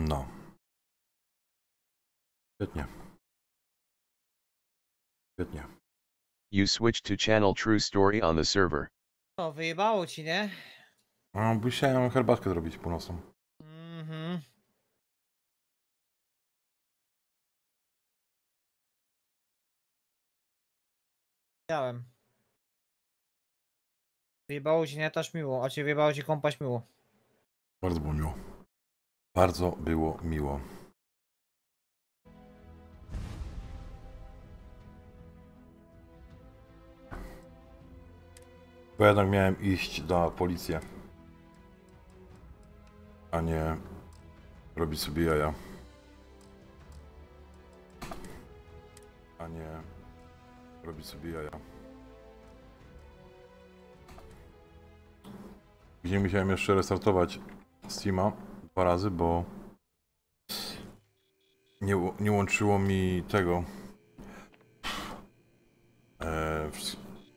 No. Świetnie. Świetnie. You switched to channel True Story on the server. O, wyjebało ci, nie? A, musiałem herbatkę zrobić północną. Mhm. Chciałem. Wyjebało ci, nie? Też miło. A cię wyjebało ci kąpać miło. Bardzo było miło. Bardzo było miło. Bo jednak miałem iść na policję, a nie robić sobie jaja. A nie robić sobie jaja. Później musiałem jeszcze restartować Steama 2 razy, bo nie łączyło mi tego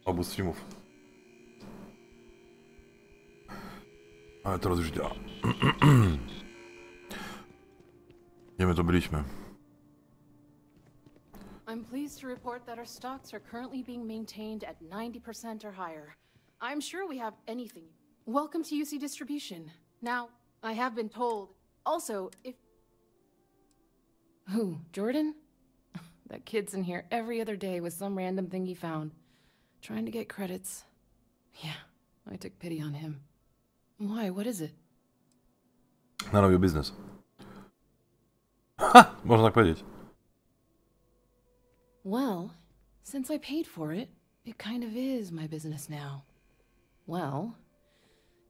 obu streamów. Ale teraz już działa. Gdzie my to byliśmy? I'm pleased to report that our stocks are currently being maintained at 90% or higher. I'm sure we have anything. Welcome to UC Distribution. Now, I have been told. Also, if... Who? Jordan? That kid's in here every other day with some random thing he found. Trying to get credits. Yeah, I took pity on him. Why? What is it? None of your business. Ha! Można tak powiedzieć. Well, since I paid for it, it kind of is my business now. Well,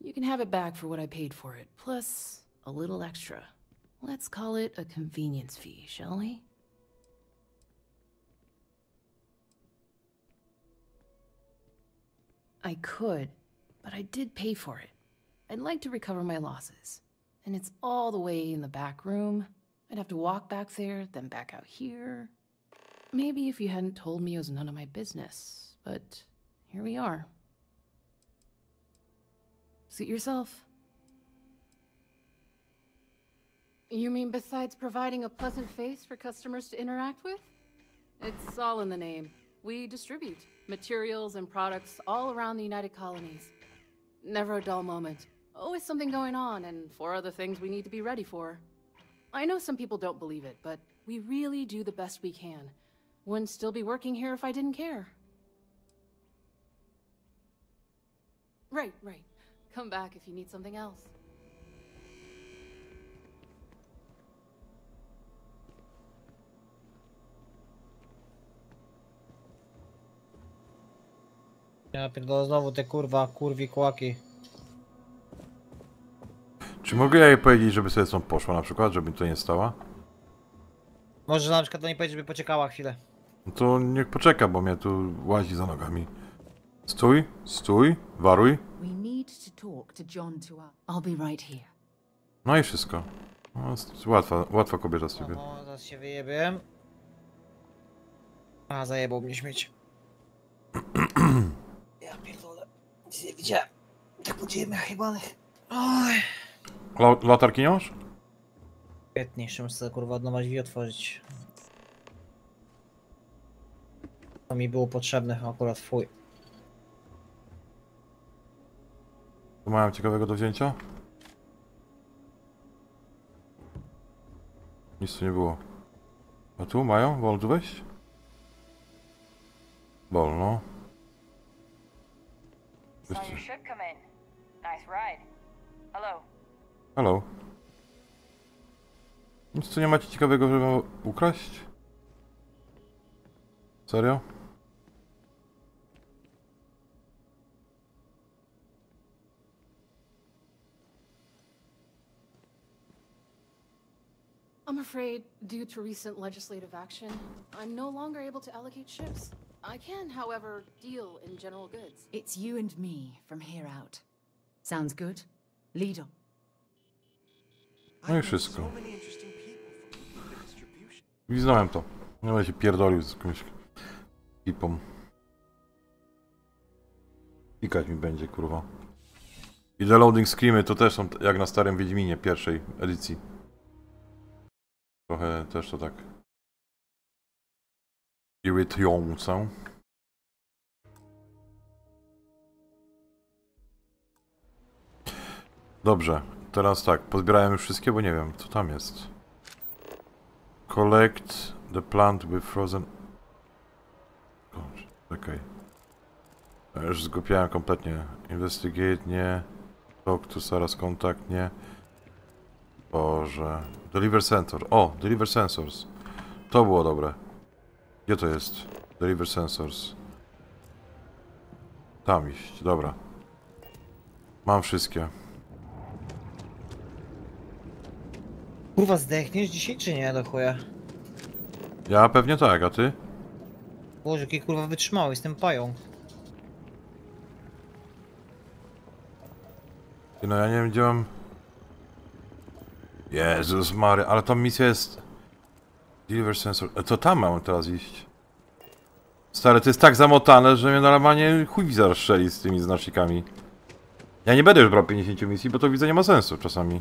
you can have it back for what I paid for it, plus a little extra. Let's call it a convenience fee, shall we? I could, but I did pay for it. I'd like to recover my losses. And it's all the way in the back room. I'd have to walk back there, then back out here. Maybe if you hadn't told me it was none of my business, but here we are. Suit yourself. You mean besides providing a pleasant face for customers to interact with? It's all in the name. We distribute materials and products all around the United Colonies. Never a dull moment. Always something going on, and 4 other things we need to be ready for. I know some people don't believe it, but we really do the best we can. Wouldn't still be working here if I didn't care. Right. Come back if you need something else. Ja pierdolę znowu te kurwi kłaki. Czy mogę jej powiedzieć, żeby sobie stąd poszła na przykład, żeby mi to nie stała? Może na przykład do niej powiedzieć, żeby poczekała chwilę. No to niech poczeka, bo mnie tu łazi za nogami. Stój, waruj. We need to talk to John I'll be right here. No i wszystko. No, łatwa kobieta z ciebie. No, zaraz się wyjebię. A, zajebał mnie śmieć. Ja pierdolę. Nic nie widziałem. Tak podziemia chyba. Oj. Latarki nie masz? Świetnie, jeszcze muszę sobie kurwa od nowa drzwi otworzyć. To mi było potrzebne akurat, fuj. Co mają ciekawego do wzięcia? Nic tu nie było. A tu mają? Wolno tu wejść? Wolno. Saw your ship come in. Nice ride. Hello. Halo. Nic tu nie macie ciekawego, żeby ukraść? Serio? I'm afraid, due to recent legislative action, I'm no longer able to allocate ships. I can, however, deal in general goods. It's you and me from here out. Sounds good? Lead on. No i wszystko. Widziałem to. Nie będę się pierdolił z jakąś pipą. Pikać mi będzie, kurwa. I te loading screamy to też są jak na starym Wiedźminie pierwszej edycji. Trochę też to tak irytujące. Dobrze, teraz tak, pozbierałem już wszystkie, bo nie wiem, co tam jest. Collect the plant with frozen... Okej. Ja już zgubiałem kompletnie. Investigate, nie. Talk to Sarah's contact, nie. Boże. Deliver sensor. O, deliver sensors. To było dobre. Gdzie to jest? Deliver sensors. Tam iść, dobra. Mam wszystkie. Kurwa, zdechniesz dzisiaj czy nie do chuja? Ja pewnie tak, a ty? Boże, jaki kurwa wytrzymały, jestem pająk. Ty, no ja nie wiem gdzie mam... Jezus Mary, ale ta misja jest... Deliver sensor... To tam mam teraz iść. Stary, to jest tak zamotane, że mnie normalnie chuj widza rozstrzeli z tymi znacznikami. Ja nie będę już brał 50 misji, bo to widzę nie ma sensu czasami.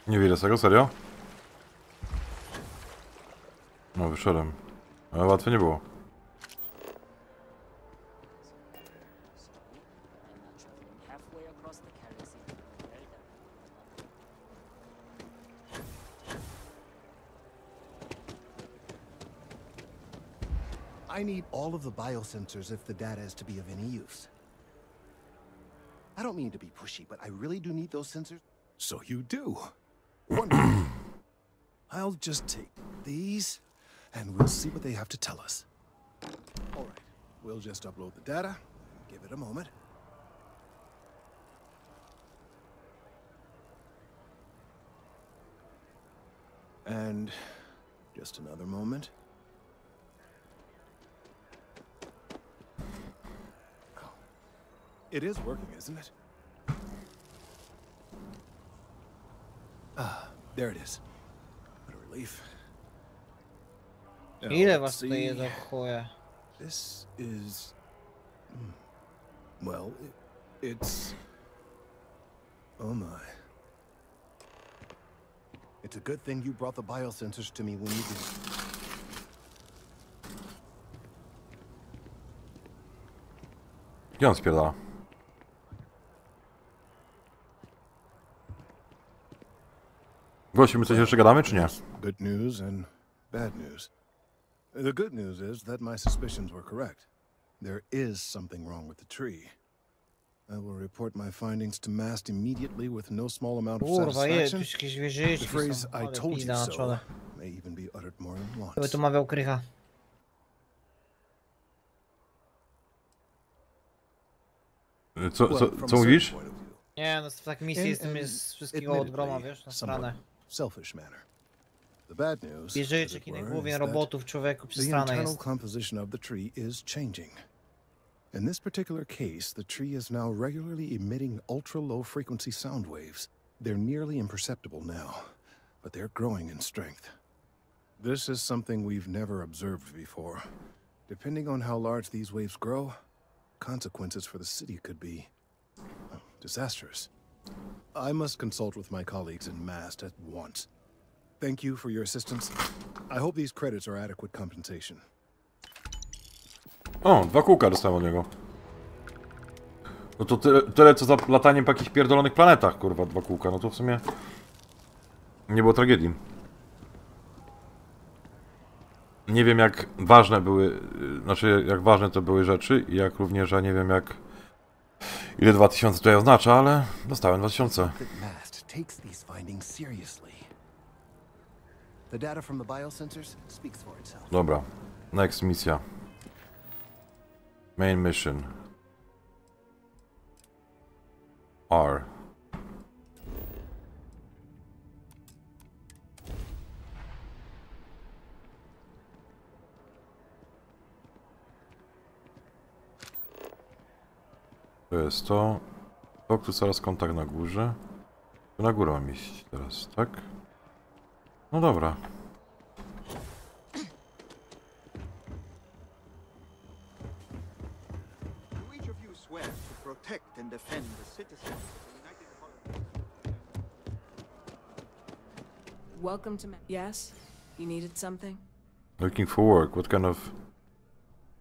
Nie widzę z tego, serio? No, wyszedłem. Ale łatwo nie było. I need all of the biosensors if the data is to be of any use. I don't mean to be pushy, but I really do need those sensors. So you do. Wonderful. I'll just take these, and we'll see what they have to tell us. All right. We'll just upload the data. Give it a moment. And just another moment. Oh. It is working, isn't it? Ah, there it is. What a relief. Now, Ile let's was tutaj jest see. do chuja? This is... Well, it's... Oh my. It's a good thing you brought the biosensors to me when you did. Gdzie on spierdala? Gościu, my coś jeszcze gadamy, czy nie? Good news and bad news. The good news is that my suspicions were correct. There is something wrong with the tree. I will report my findings to MAST immediately with no small amount of Kurwa, jest, tu satisfaction. jakieś The wieżyczki phrase są. "I Ale told pizda you na so" czole. may even be uttered more than To by once. tu mawiał krycha. From Co a mówisz? certain point of view, Nie, no w takiej misji jestem jest wszystkiego od groma, wiesz, na somewhat stronę. selfish manner. The bad news, as Wieżyczek it i na were, głowie is that robotów, człowieku, the przestrane internal jest. composition of the tree is changing. In this particular case, the tree is now regularly emitting ultra-low frequency sound waves. They're nearly imperceptible now, but they're growing in strength. This is something we've never observed before. Depending on how large these waves grow, consequences for the city could be disastrous. I must consult with my colleagues in MAST at once. Thank you for your assistance. I hope these credits are adequate compensation. O, 2 kółka dostałem od niego. No to tyle co za lataniem po jakichś pierdolonych planetach, kurwa, 2 kółka. No to w sumie... Nie było tragedii. Nie wiem jak ważne były... Znaczy jak ważne to były rzeczy i jak również, ja nie wiem jak... Ile 2000 tutaj oznacza, ale dostałem 2000. That MAST takes these findings seriously. The data from the biosensors speaks for itself. Dobra. Next misja. Main mission. R. To jest to. To, tu zaraz kontakt na górze. Tu na górę mam iść teraz, tak? No dobra. Do each of you swear to protect and defend the citizens of the United Colonies? Welcome to Yes? You needed something? Looking for work. What kind of...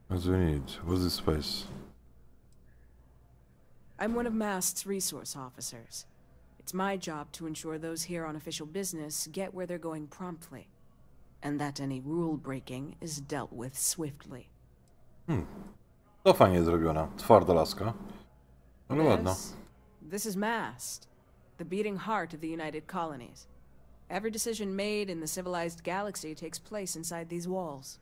What do you need? What's this space? I'm one of MAST's resource officers. It's my job to ensure those here on official business get where they're going promptly. And that any rule breaking is dealt with swiftly. To fajnie zrobiona. Twarda laska. Ale ładna. This is MAST, the beating heart of the United Colonies. Every decision made in the civilized galaxy takes place inside these walls.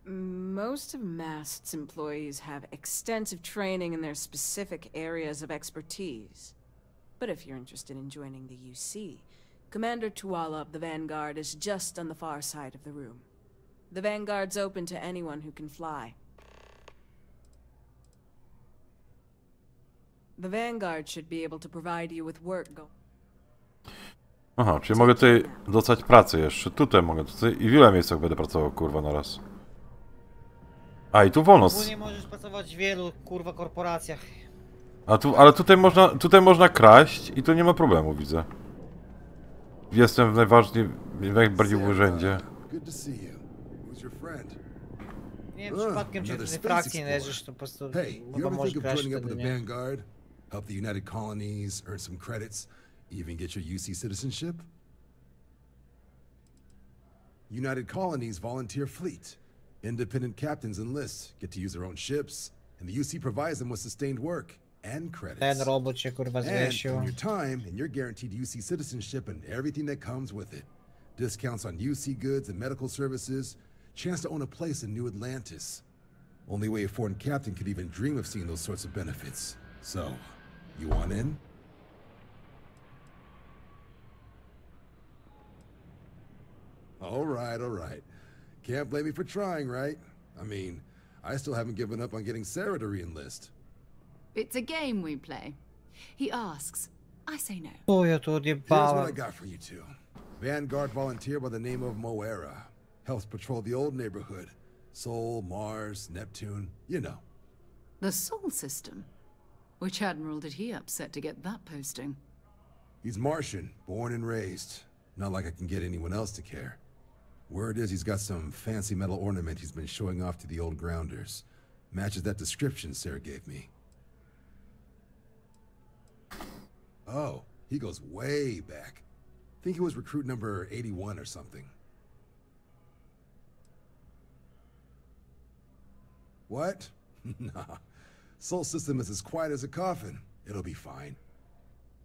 Most of MAST's employees have extensive training in their specific areas of expertise. But if you're interested in joining the UC, Commander Tuala of the Vanguard is just on the far side of the room. The Vanguard's open to anyone who can fly. The Vanguard should be able to provide you with work Aha, czyli mogę tutaj dostać pracę jeszcze. Tutaj mogę. Tutaj i w wiele miejscach będę pracował, kurwa, na raz. A i tu wolno. Ogólnie możesz pracować w wielu, kurwa, korporacjach. A tu, ale tutaj można kraść i tu nie ma problemu, widzę. Jestem w najbardziej w urzędzie. Nie wiem, przypadkiem cię do tej frakcji nie leżysz, to po prostu chyba możesz kraść wtedy, nie? Vanguard, help the United Colonies, earn some credits, even get your UC citizenship? United Colonies volunteer fleet. Independent captains enlist, get to use their own ships, and the UC provides them with sustained work and credits. Ten robot się, kurwa, zwiesił. And your time, and you're guaranteed UC citizenship and everything that comes with it. Discounts on UC goods and medical services, chance to own a place in New Atlantis. Only way a foreign captain could even dream of seeing those sorts of benefits. So, you want in? All right. Can't blame me for trying, right? I mean, I still haven't given up on getting Sarah to re-enlist. It's a game we play. He asks. I say no. Here's what I got for you two. Vanguard volunteer by the name of Moera. Helps patrol the old neighborhood. Sol, Mars, Neptune, you know. The Sol system? Which admiral did he upset to get that posting? He's Martian, born and raised. Not like I can get anyone else to care. Word is he's got some fancy metal ornament he's been showing off to the old grounders. Matches that description Sarah gave me. Oh, he goes way back. Think he was recruit number 81 or something. What? Nah. Sol system is as quiet as a coffin. It'll be fine.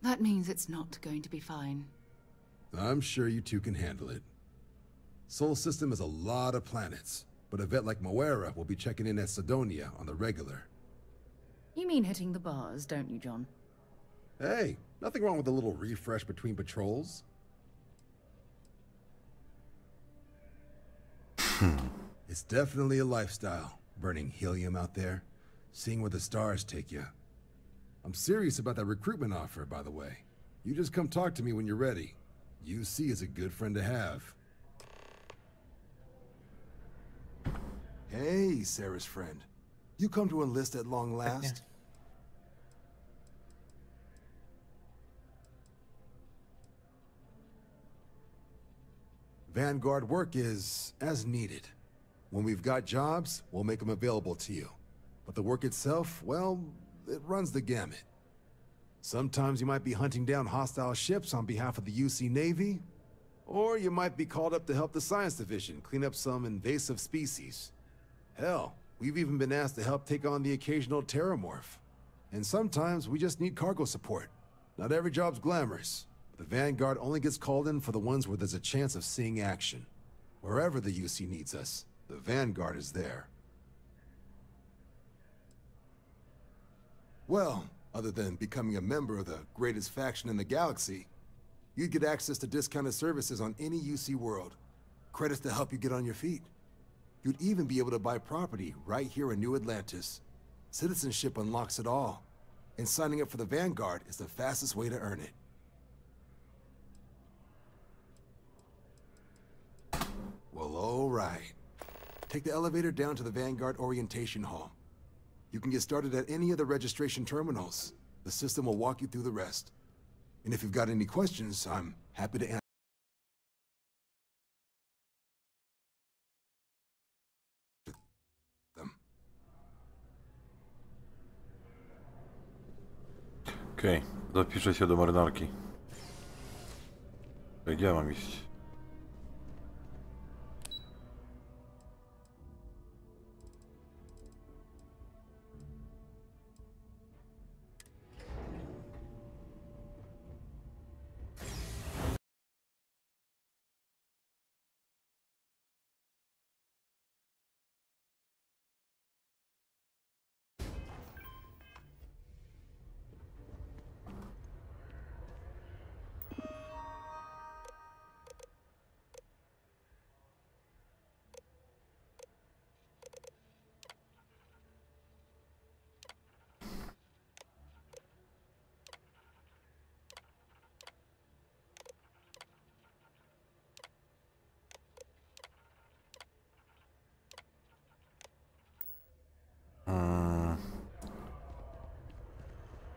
That means it's not going to be fine. I'm sure you two can handle it. Sol system is a lot of planets, but a vet like Moera will be checking in at Sidonia on the regular. You mean hitting the bars, don't you, John? Hey, nothing wrong with a little refresh between patrols. It's definitely a lifestyle, burning helium out there, seeing where the stars take you. I'm serious about that recruitment offer, by the way. You just come talk to me when you're ready. UC is a good friend to have. Hey, Sarah's friend. You come to enlist at long last? Vanguard work is as needed. When we've got jobs, we'll make them available to you. But the work itself, well, it runs the gamut. Sometimes you might be hunting down hostile ships on behalf of the UC Navy, or you might be called up to help the Science Division clean up some invasive species. Hell, we've even been asked to help take on the occasional terramorph. And sometimes we just need cargo support. Not every job's glamorous. The Vanguard only gets called in for the ones where there's a chance of seeing action. Wherever the UC needs us, the Vanguard is there. Well, other than becoming a member of the greatest faction in the galaxy, you'd get access to discounted services on any UC world. Credits to help you get on your feet. You'd even be able to buy property right here in New Atlantis. Citizenship unlocks it all, and signing up for the Vanguard is the fastest way to earn it. Well, all right. Take the elevator down to the Vanguard Orientation Hall. You can get started at any of the registration terminals. The system will walk you through the rest. And if you've got any questions, I'm happy to answer them. Okej, zapiszę się do marynarki. Gdzie ja mam iść?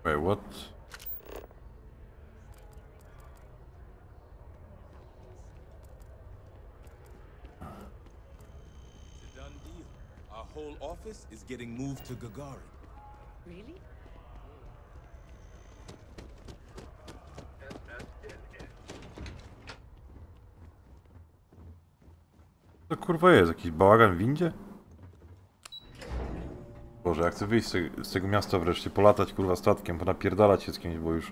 Wait, what? It's a done deal. Our whole office is getting moved to Gagarin. Really? To kurwa jest? Jakiś bałagan w windzie? Boże, ja chcę wyjść z tego miasta wreszcie, polatać kurwa statkiem, ponapierdalać się z kimś, bo już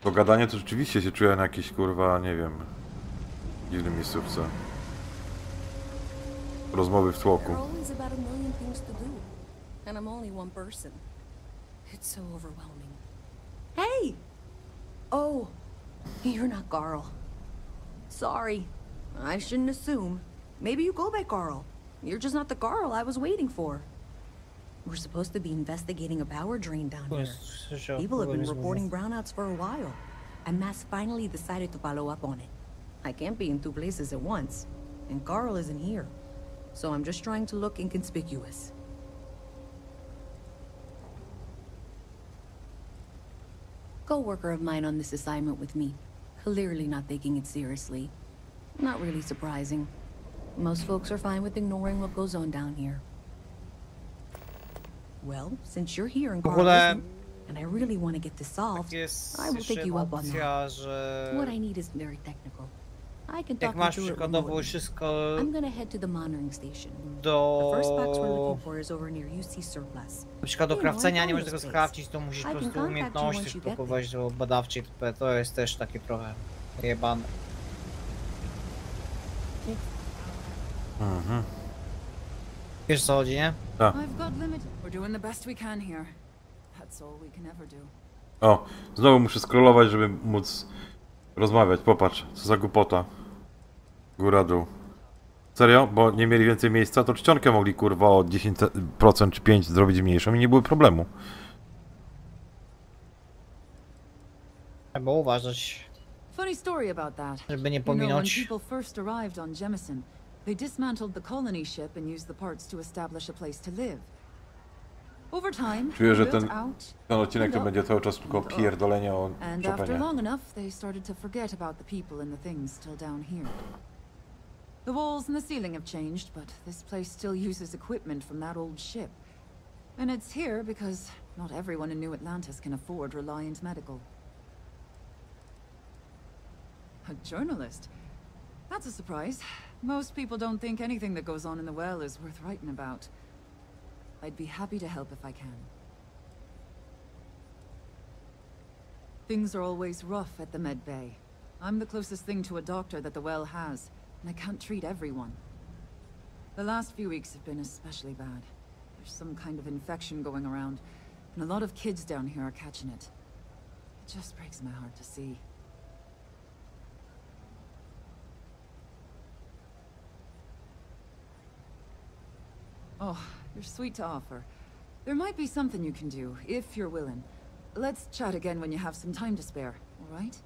to gadanie to rzeczywiście się czuję na jakiejś kurwa, nie wiem, dziwnej miejscówce. Rozmowy w tłoku. Hey! Oh, you're not Garl. Sorry. I shouldn't assume. Maybe you go by Garl. You're just not the Garl I was waiting for. We're supposed to be investigating a power drain down here. People have been reporting brownouts for a while, and Mass finally decided to follow up on it. I can't be in two places at once, and Garl isn't here. So I'm just trying to look inconspicuous. Co-worker of mine on this assignment with me, clearly not taking it seriously. Not really surprising. Most folks are fine with ignoring what goes on down here. Well, since you're here in Garl, and I really want to get this solved, I will take you up on that. What I need is very technical. I can talk you through it remotely. I'm gonna head to the monitoring station. The first box we're looking for is over near UC Surplus. Na przykład do krawcenia nie możesz tego skrawcić, to musisz po prostu umiejętności spróbować do badawczej, to jest też takie trochę jebane. Wiesz co chodzi, nie? Tak. O, znowu muszę scrollować, żeby móc rozmawiać. Popatrz, co za głupota. Góra, dół. Serio? Bo nie mieli więcej miejsca, to czcionkę mogli kurwa o 10% czy 5% zrobić mniejszą i nie było problemu. Trzeba uważać, Funny story about that. żeby nie You know, when pominąć. people first arrived on Jemison, they dismantled the colony ship and used the parts to establish a place to live. Over time, Czuję, że they built ten out, odcinek to and będzie cały czas tylko pierdolenie o and after Chopinie. long enough, they started to forget about the people and the things still down here. The walls and the ceiling have changed, but this place still uses equipment from that old ship. And it's here because not everyone in New Atlantis can afford Reliant Medical. A journalist? That's a surprise. Most people don't think anything that goes on in the well is worth writing about. I'd be happy to help if I can. Things are always rough at the Med Bay. I'm the closest thing to a doctor that the well has, and I can't treat everyone. The last few weeks have been especially bad. There's some kind of infection going around, and a lot of kids down here are catching it. It just breaks my heart to see. Oh, you're sweet to offer. There might be something you can do, if you're willing. Let's chat again when you have some time to spare, all right?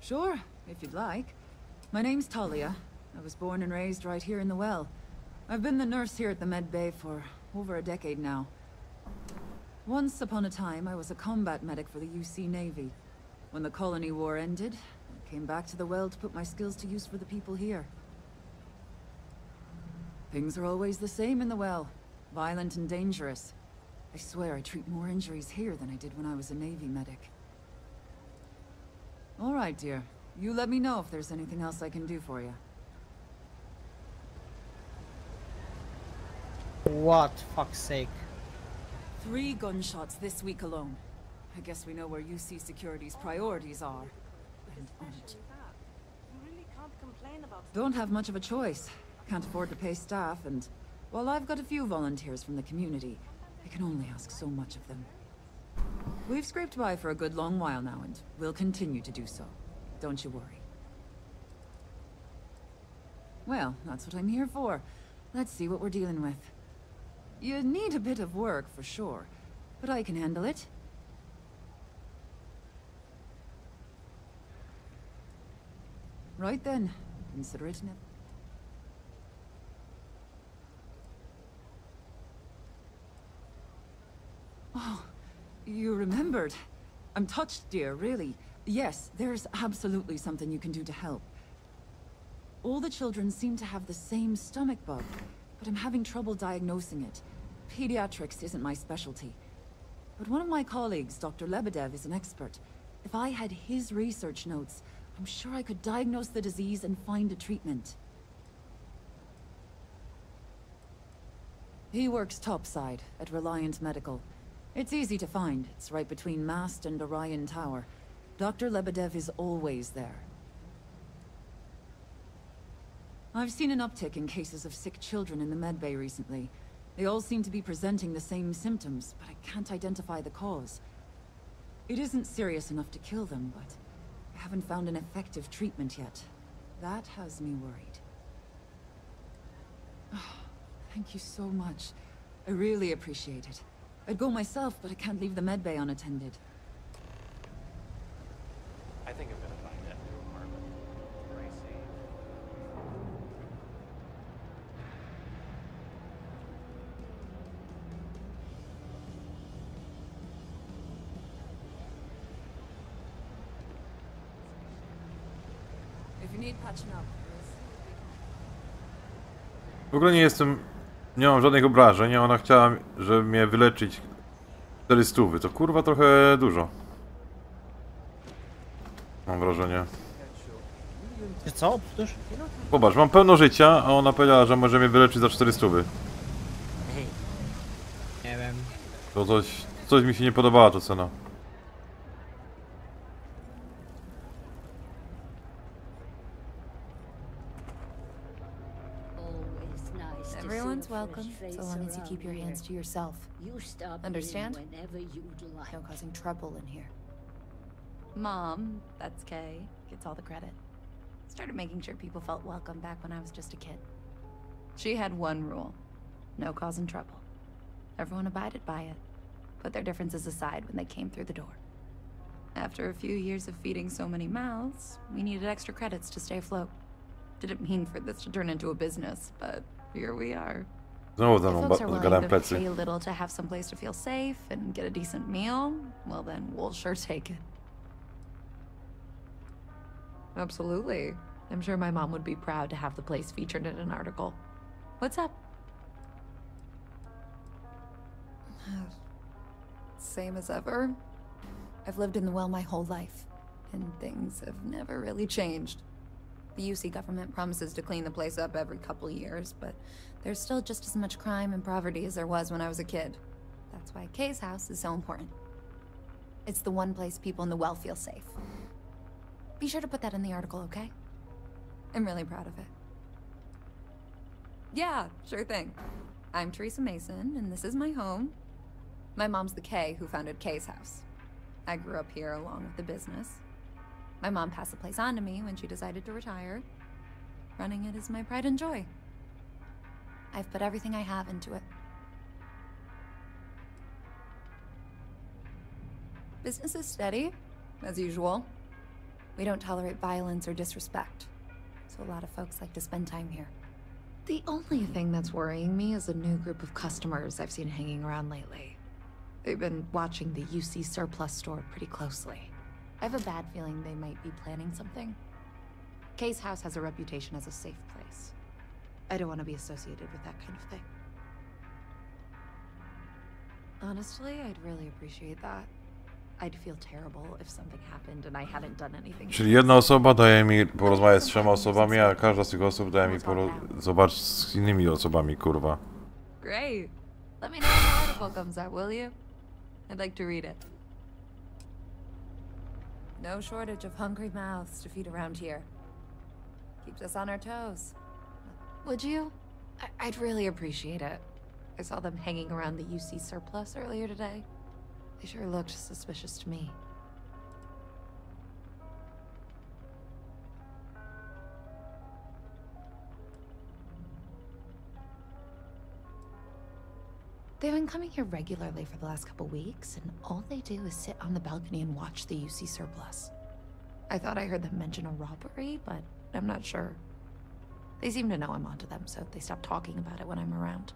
Sure, if you'd like. My name's Talia. I was born and raised right here in the well. I've been the nurse here at the Med Bay for over a decade now. Once upon a time, I was a combat medic for the UC Navy. When the Colony War ended, I came back to the well to put my skills to use for the people here. Things are always the same in the well. Violent and dangerous. I swear I treat more injuries here than I did when I was a Navy medic. All right, dear. You let me know if there's anything else I can do for you. What? Fuck's sake. 3 gunshots this week alone. I guess we know where UC Security's priorities are. And aren't. Don't have much of a choice. Can't afford to pay staff, and while I've got a few volunteers from the community, I can only ask so much of them. We've scraped by for a good long while now, and we'll continue to do so. Don't you worry. Well, that's what I'm here for. Let's see what we're dealing with. You need a bit of work, for sure, but I can handle it. Right then. Consider it an... Oh, you remembered. I'm touched, dear, really. Yes, there's absolutely something you can do to help. All the children seem to have the same stomach bug, but I'm having trouble diagnosing it. Pediatrics isn't my specialty. But one of my colleagues, Dr. Lebedev, is an expert. If I had his research notes, I'm sure I could diagnose the disease and find a treatment. He works topside at Reliant Medical. It's easy to find. It's right between Mast and Orion Tower. Dr. Lebedev is always there. I've seen an uptick in cases of sick children in the Med Bay recently. They all seem to be presenting the same symptoms, but I can't identify the cause. It isn't serious enough to kill them, but I haven't found an effective treatment yet. That has me worried. Oh, thank you so much. I really appreciate it. I'd go myself, but I can't leave the Med Bay unattended. I think I'm gonna find that new apartment. Pricey. If you need patching up. W ogóle nie mam żadnych obrażeń, a ona chciała, żeby mnie wyleczyć 400. To kurwa trochę dużo. Mam wrażenie. Co? Powtórz? Popatrz, mam pełno życia, a ona powiedziała, że może mnie wyleczyć za 400. Nie wiem. To coś mi się nie podobała ta cena. Everyone's welcome, so long as you keep your hands to yourself. Understand? No causing trouble in here. Mom, that's Kay, gets all the credit. Started making sure people felt welcome back when I was just a kid. She had one rule: no causing trouble. Everyone abided by it, put their differences aside when they came through the door. After a few years of feeding so many mouths, we needed extra credits to stay afloat. Didn't mean for this to turn into a business, but here we are. Znowu If folks are willing gadałem to plecy. pay a little to have some place to feel safe and get a decent meal, well then we'll sure take it. Absolutely. I'm sure my mom would be proud to have the place featured in an article. What's up? Same as ever. I've lived in the well my whole life, and things have never really changed. The UC government promises to clean the place up every couple years, but there's still just as much crime and poverty as there was when I was a kid. That's why Kay's house is so important. It's the one place people in the well feel safe. Be sure to put that in the article, okay? I'm really proud of it. Yeah, sure thing. I'm Teresa Mason, and this is my home. My mom's the Kay who founded Kay's house. I grew up here along with the business. My mom passed the place on to me when she decided to retire. Running it is my pride and joy. I've put everything I have into it. Business is steady, as usual. We don't tolerate violence or disrespect, so a lot of folks like to spend time here. The only thing that's worrying me is a new group of customers I've seen hanging around lately. They've been watching the UC Surplus store pretty closely. I have a bad feeling they might be planning something. Kay's house has a reputation as a safe place. I don't want to be associated with that kind of thing. Honestly, I'd really appreciate that. I'd feel terrible if something happened and I hadn't done anything. Czyli jedna osoba daje mi porozmawiać z 3 osobami, a każda z tych osób daje mi zobaczyć z innymi osobami, kurwa. Great. Let me know when the article comes out, will you? I'd like to read it. No shortage of hungry mouths to feed around here. Keeps us on our toes. Would you? I'd really appreciate it. I saw them hanging around the UC Surplus earlier today. They sure looked suspicious to me. They've been coming here regularly for the last couple weeks, and all they do is sit on the balcony and watch the UC Surplus. I thought I heard them mention a robbery, but I'm not sure. They seem to know I'm onto them, so they stop talking about it when I'm around.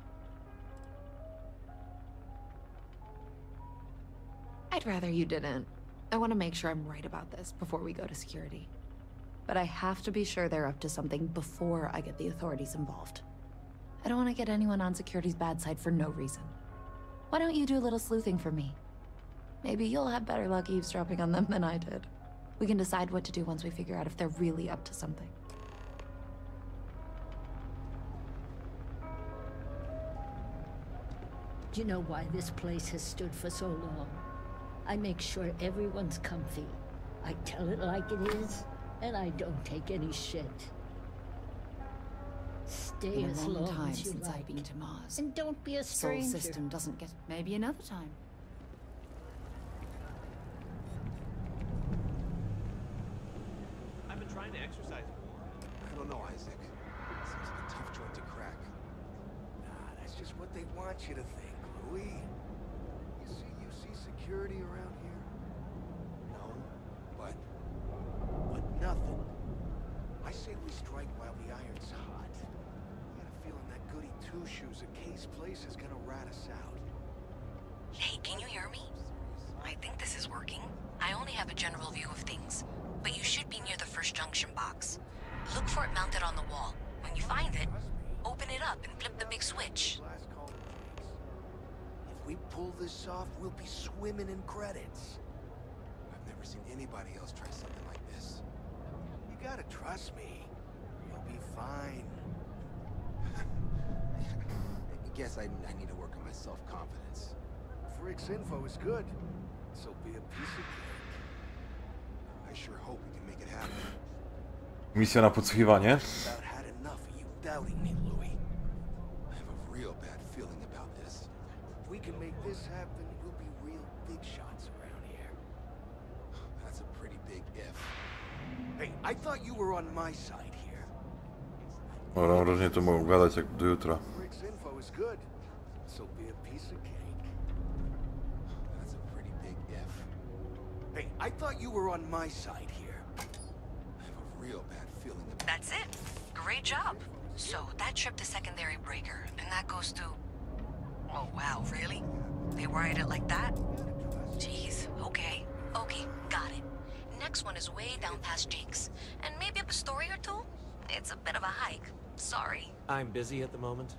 I'd rather you didn't. I want to make sure I'm right about this before we go to security. But I have to be sure they're up to something before I get the authorities involved. I don't want to get anyone on security's bad side for no reason. Why don't you do a little sleuthing for me? Maybe you'll have better luck eavesdropping on them than I did. We can decide what to do once we figure out if they're really up to something. Do you know why this place has stood for so long? I make sure everyone's comfy. I tell it like it is, and I don't take any shit. Stay as long as you like. I've been to Mars. And don't be a stranger. Sol system doesn't get... Maybe another time. I've been trying to exercise more. I don't know, Isaac. Seems like a tough joint to crack. Nah, that's just what they want you to think, Louis. You see security around here? No. But nothing. I say we strike while the iron's hot. I got a feeling that goody two-shoes at Kay's place is gonna rat us out. Hey, can you hear me? I think this is working. I only have a general view of things, but you should be near the first junction box. Look for it mounted on the wall. When you find it, open it up and flip the big switch. If we pull this off, we'll be swimming in credits. I've never seen anybody else try something like this. You gotta trust me. You'll be fine. I guess I need to work on my self-confidence. Frick's info is good. So be a piece of cake. I sure hope we can make it happen. Misja na podsłuchiwanie. About had enough of you doubting me, Louis. I have a real bad feeling about this. If we can make this happen, we'll be real big shots around here. That's a pretty big if. Hey, I thought you were on my side here. Dobra, różnie to mogą gadać jak do jutra. Frick's info is good. So be a piece of cake. That's a pretty big if. Hey, I thought you were on my side here. I have a real bad feeling about That's it. Great job. So that tripped the secondary breaker, and that goes to... Oh, wow, really? They wired it like that? Jeez, okay. Okay, got it. Next one is way down past Jake's. And maybe up a story or two? It's a bit of a hike. Sorry. I'm busy at the moment.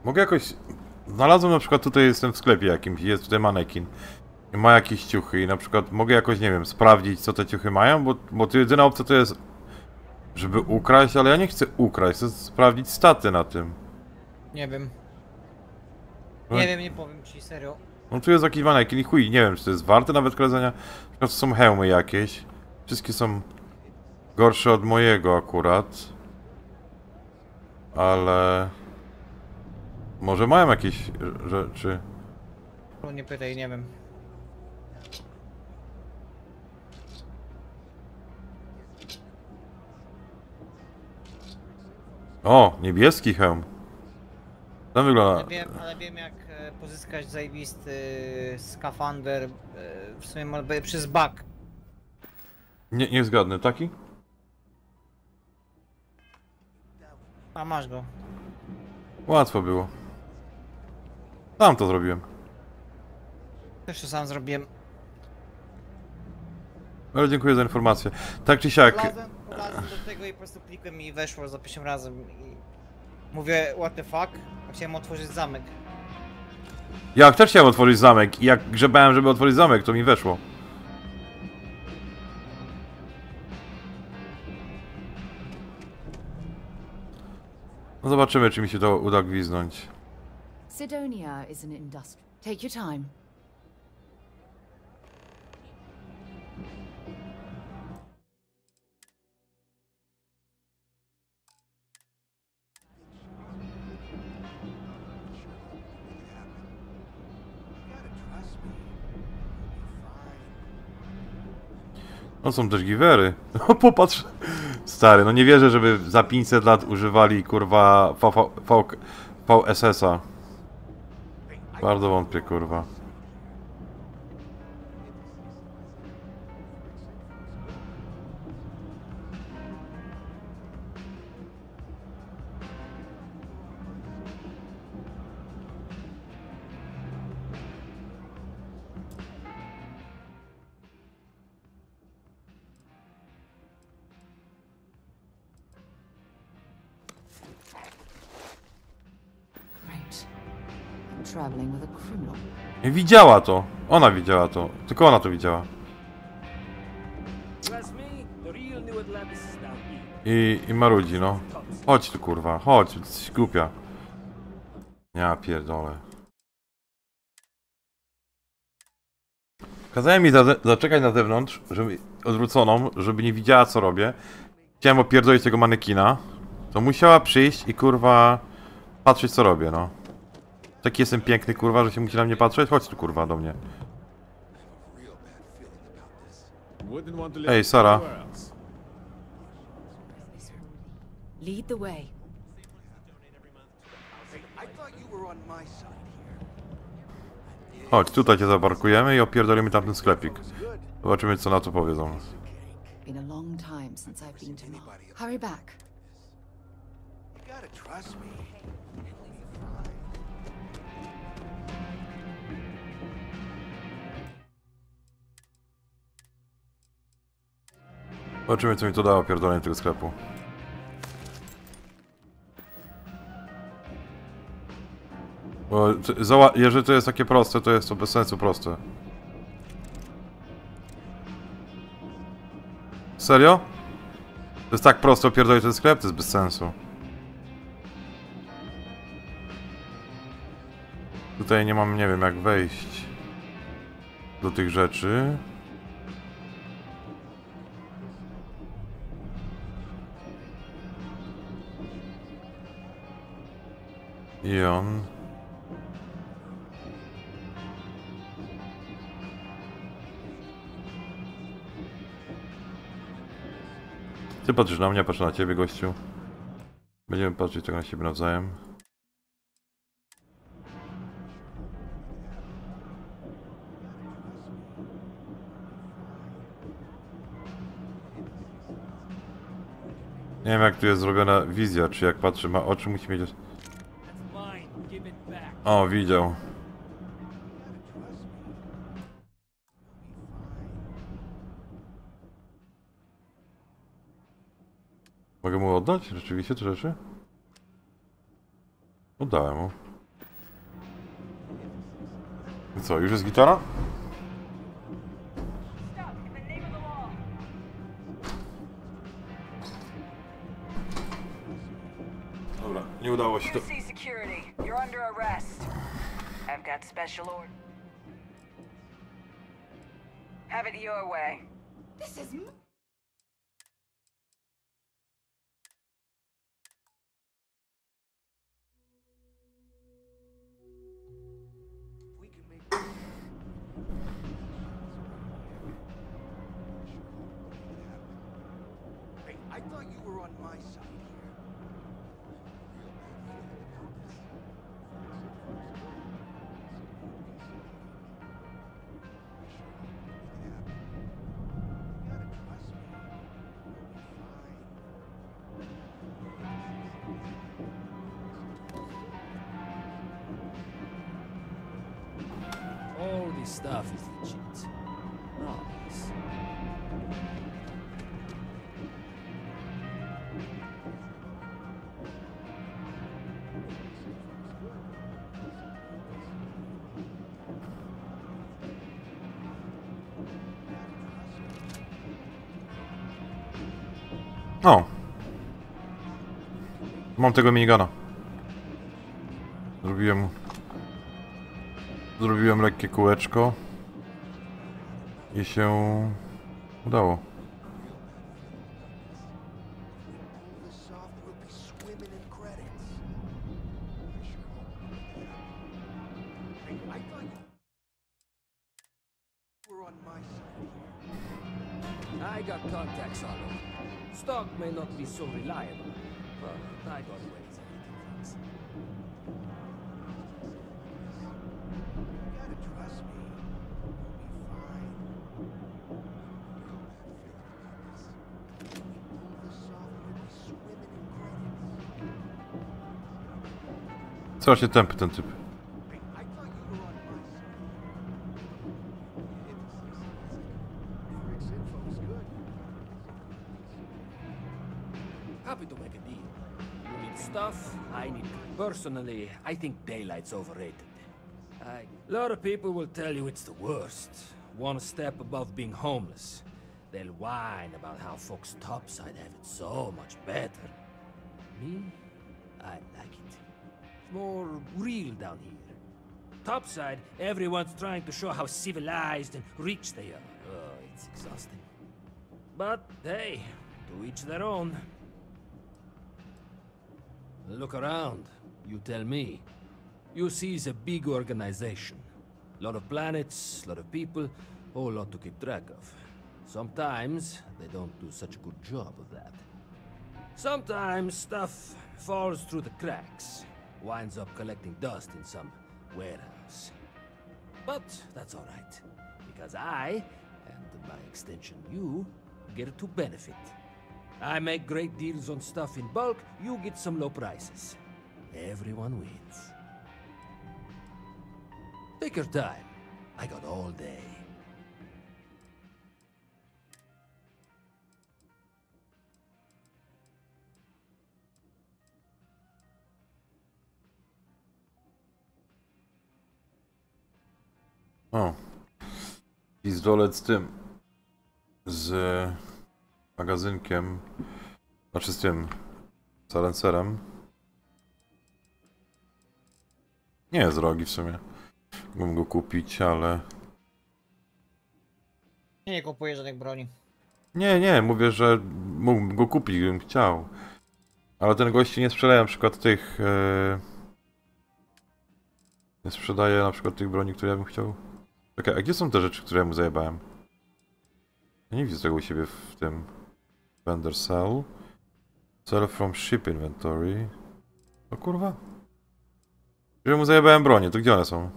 Mogę jakoś... Znalazłem na przykład tutaj, jestem w sklepie jakimś, jest tutaj manekin. I ma jakieś ciuchy i na przykład mogę jakoś, nie wiem, sprawdzić co te ciuchy mają, bo to jedyna opcja to jest, żeby ukraść, ale ja nie chcę ukraść, chcę sprawdzić staty na tym. Nie wiem. Nie wiem, nie powiem ci serio. No tu jest jakiś manekin i chuj, nie wiem czy to jest warte nawet kradzenia. To są hełmy jakieś. Wszystkie są gorsze od mojego akurat. Ale... Może mają jakieś rzeczy. Nie pytaj, nie wiem. O, niebieski hełm. Tam wygląda... Ale wiem jak pozyskać zajebisty skafander w sumie przez bug. Nie zgadnę, taki? A masz go. Łatwo było. Sam to zrobiłem. Też to sam zrobiłem. Ale dziękuję za informację. Tak czy siak... Podlazłem do tego i po prostu klikłem mi weszło za pierwszym razem i... Mówię, what the fuck? Chciałem otworzyć zamek. Ja też chciałem otworzyć zamek i jak grzebałem, żeby otworzyć zamek, to mi weszło. No zobaczymy, czy mi się to uda gwizdnąć. Sidonia is an industry. Take your time. No są też givery. No popatrz. Stary, no nie wierzę, żeby za 500 lat używali kurwa VSS-a. Bardzo wątpię, kurwa. Traveling with a criminal. I widziała to. Ona widziała to. Tylko ona to widziała. I marudzi, no. Chodź tu, kurwa. Chodź, jesteś głupia. Ja pierdolę. Kazałem mi zaczekać na zewnątrz, żeby odwróconą, żeby nie widziała co robię. Chciałem opierdolić tego manekina. To musiała przyjść i kurwa patrzeć co robię, no. Taki jestem piękny, kurwa, że się musi na mnie patrzeć? Chodź tu, kurwa, do mnie. Ej, Sara. Lead the way. Chodź, tutaj cię zaparkujemy i opierdolimy tamten sklepik. Zobaczymy, co na to powiedzą. Been a long time since I've been to Mars. Hurry back. You gotta trust me. Zobaczymy, co mi to dało pierdolenie tego sklepu. Bo jeżeli to jest takie proste, to jest to bez sensu proste. Serio? To jest tak prosto opierdolić ten sklep, to jest bez sensu. Tutaj nie mam, nie wiem, jak wejść do tych rzeczy. I on... Ty patrzysz na mnie, patrzę na ciebie, gościu. Będziemy patrzeć tak na siebie nawzajem. Nie wiem, jak tu jest zrobiona wizja, czy jak patrzy, ma oczy, musi mieć... O, widział. Mogę mu oddać? Rzeczywiście te rzeczy? Oddałem mu. I co, już jest gitara? Dobra, nie udało się to. Have it your way. This is... We can make... Hey, I thought you were on my side here. All this stuff is legit. Nice. O! Mam tego minigana. Zrobiłem lekkie kółeczko. I się udało. I got contacts all over. Stock may not be so reliable, but I got ways of getting things. Strasznie tępy ten typ. Happy to make a deal. You need stuff, I need... Personally, I think daylight's overrated. A lot of people will tell you it's the worst. One step above being homeless. They'll whine about how folks topside have it so much better. Me? I like it. It's more real down here. Topside, everyone's trying to show how civilized and rich they are. Oh, it's exhausting. But, hey, to each their own. Look around. You tell me. UC is a big organization. Lot of planets, lot of people, whole lot to keep track of. Sometimes they don't do such a good job of that. Sometimes stuff falls through the cracks, winds up collecting dust in some warehouse. But that's alright, because I, and by extension you, get to benefit. I make great deals on stuff in bulk, you get some low prices. Everyone wins. Take your time. I got all day. O. Pistolet z tym. Z magazynkiem. Znaczy z tym. Silencerem. Nie jest drogi w sumie. Mógłbym go kupić, ale... Nie kupuję żadnych broni. Nie, mówię, że mógłbym go kupić, gdybym chciał. Ale ten gości nie sprzedaje na przykład tych... Nie sprzedaje na przykład tych broni, które ja bym chciał. Czekaj, a gdzie są te rzeczy, które ja mu zajebałem? Ja nie widzę tego u siebie w tym... Vendor sell. Sell from ship inventory. O kurwa. Ja mu zajebałem bronię, to gdzie one są?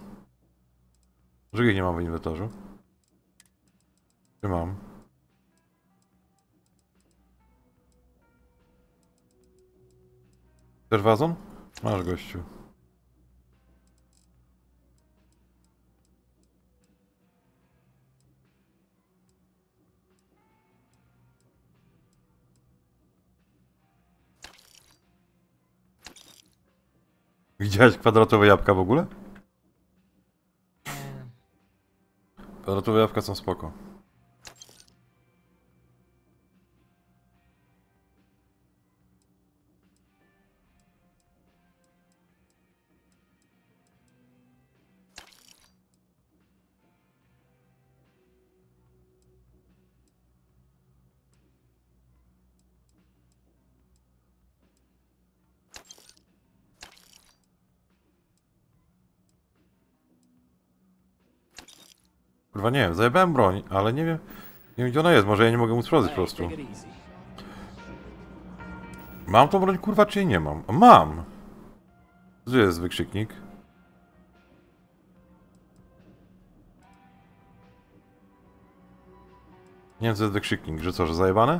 Że ich nie mam w inwentarzu. Czy mam? Chcesz wazon? Masz, gościu. Widziałeś kwadratowe jabłka w ogóle? Kwadratowe jabłka są spoko. Kurwa nie wiem, zajebałem broń, ale nie wiem gdzie ona jest, może ja nie mogę mu sprawdzić po prostu. Mam tą broń kurwa czy jej nie mam? Mam! Gdzie jest wykrzyknik? Nie wiem co jest wykrzyknik, że co, że zajebane?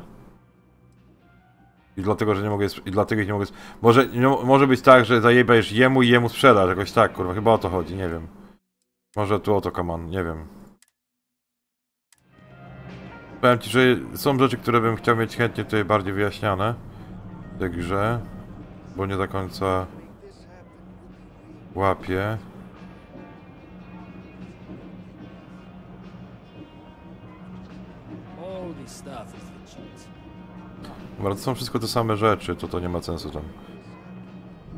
I dlatego, że nie mogę, i dlatego ich nie mogę... Może być tak, że zajebiesz jemu i jemu sprzedasz, jakoś tak, kurwa, chyba o to chodzi, nie wiem. Może tu o to, kaman, nie wiem. Powiem ci, że są rzeczy, które bym chciał mieć chętnie tutaj bardziej wyjaśniane w tej grze, bo nie do końca łapię. Dobra, to są wszystko te same rzeczy, to nie ma sensu tam.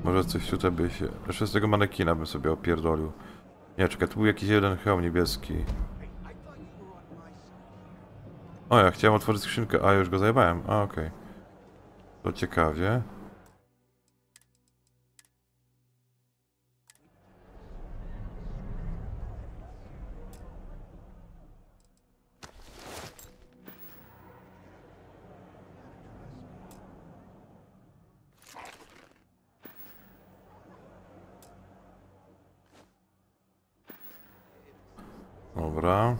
Może coś tutaj by się... Jeszcze z tego manekina bym sobie opierdolił. Nie, czekaj, tu był jakiś jeden hełm niebieski. O, ja chciałem otworzyć skrzynkę, a już go zajebałem. A, okej. To ciekawie. Dobra.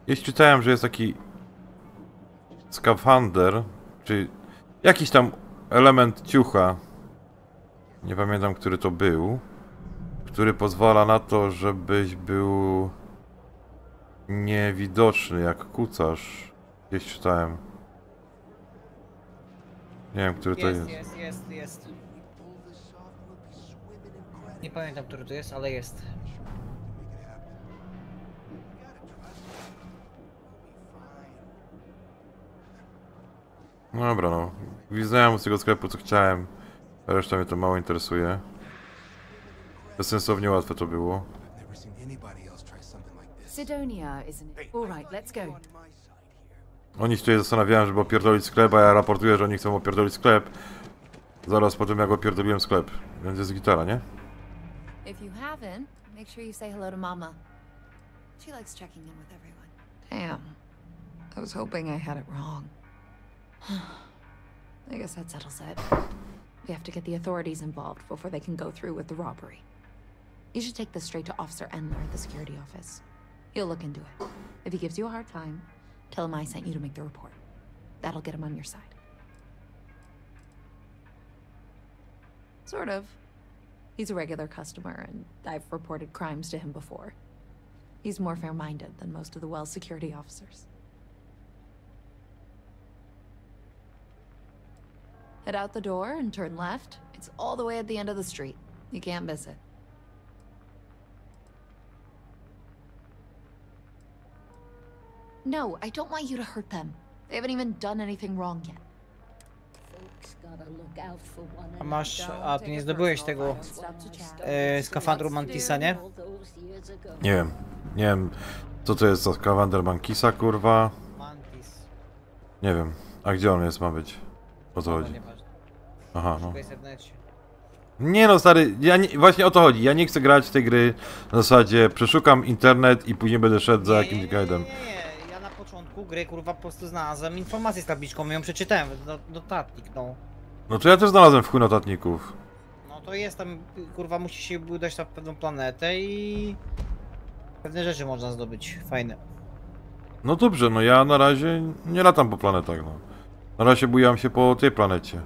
Jeśli czytałem, że jest taki skafander, czy jakiś tam element ciucha, nie pamiętam, który to był, który pozwala na to, żebyś był niewidoczny jak kucasz. Gdzieś czytałem. Nie wiem, który to jest. Jest. Nie pamiętam, który to jest, ale jest. Dobra, no. Gwizdałem z tego sklepu, co chciałem. Reszta mnie to mało interesuje. Bezsensownie łatwe to było. Sidonia, isn't it? All right, let's go. Oni się tutaj zastanawiałem, żeby opierdolić sklep, a ja raportuję, że oni chcą opierdolić sklep. Zaraz po tym, jak opierdoliłem sklep. Więc jest gitara, nie? If you haven't, make sure you say hello to Mama. She likes checking in with everyone. Damn. I was hoping I had it wrong. I guess that settles it. We have to get the authorities involved before they can go through with the robbery. You should take this straight to Officer Endler at the security office. He'll look into it. If he gives you a hard time, tell him I sent you to make the report. That'll get him on your side. Sort of. He's a regular customer, and I've reported crimes to him before. He's more fair-minded than most of the Wells security officers. Head out the door and turn left. It's all the way at the end of the street. You can't miss it. No, I don't want you to hurt them. They haven't even done anything wrong yet. A masz... A, ty nie zdobyłeś tego... skafandru Mantisa, nie? Nie wiem. Nie wiem, co to jest za skafander Mantisa, kurwa. Mantis. Nie wiem. A gdzie on jest, ma być? O co chodzi? Aha, no. Nie no, stary, właśnie o to chodzi. Ja nie chcę grać w tej gry na zasadzie przeszukam internet i później będę szedł za jakimś guide'em. Nie, ja na początku gry, kurwa, po prostu znalazłem informację z tabliczką i ją przeczytałem, notatnik, no. No to ja też znalazłem w chuj notatników. No to jest tam, kurwa, musi się udać na pewną planetę i... pewne rzeczy można zdobyć, fajne. No dobrze, no ja na razie nie latam po planetach, no. Na razie bujam się po tej planecie.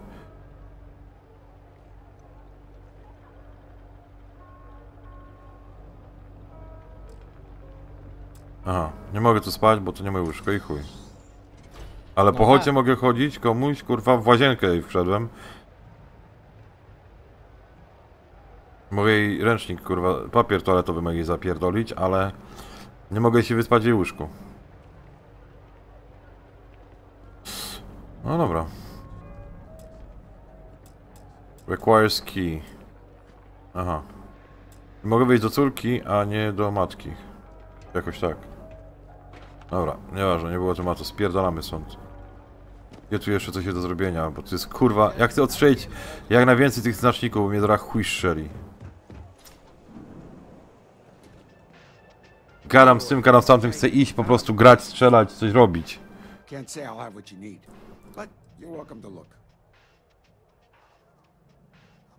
Aha, nie mogę tu spać, bo to nie moje łóżko i chuj. Ale po chodzie mogę chodzić komuś, kurwa, w łazienkę i wszedłem. Mogę jej ręcznik, kurwa, papier toaletowy mogę jej zapierdolić, ale nie mogę się wyspać w jej łóżku. No dobra. Requires key. Aha. Mogę wejść do córki, a nie do matki. Jakoś tak. Dobra, nieważne, nie było tematu, spierdalamy stąd. Gdzie tu jeszcze coś jest do zrobienia, bo to jest kurwa... Ja chcę odstrzelić jak najwięcej tych znaczników, bo mnie trochę chuj strzeli. gadam z tym, gadam z tamtym, chcę iść, po prostu grać, strzelać, coś robić. Can't say I'll have what you need, but you're welcome to look.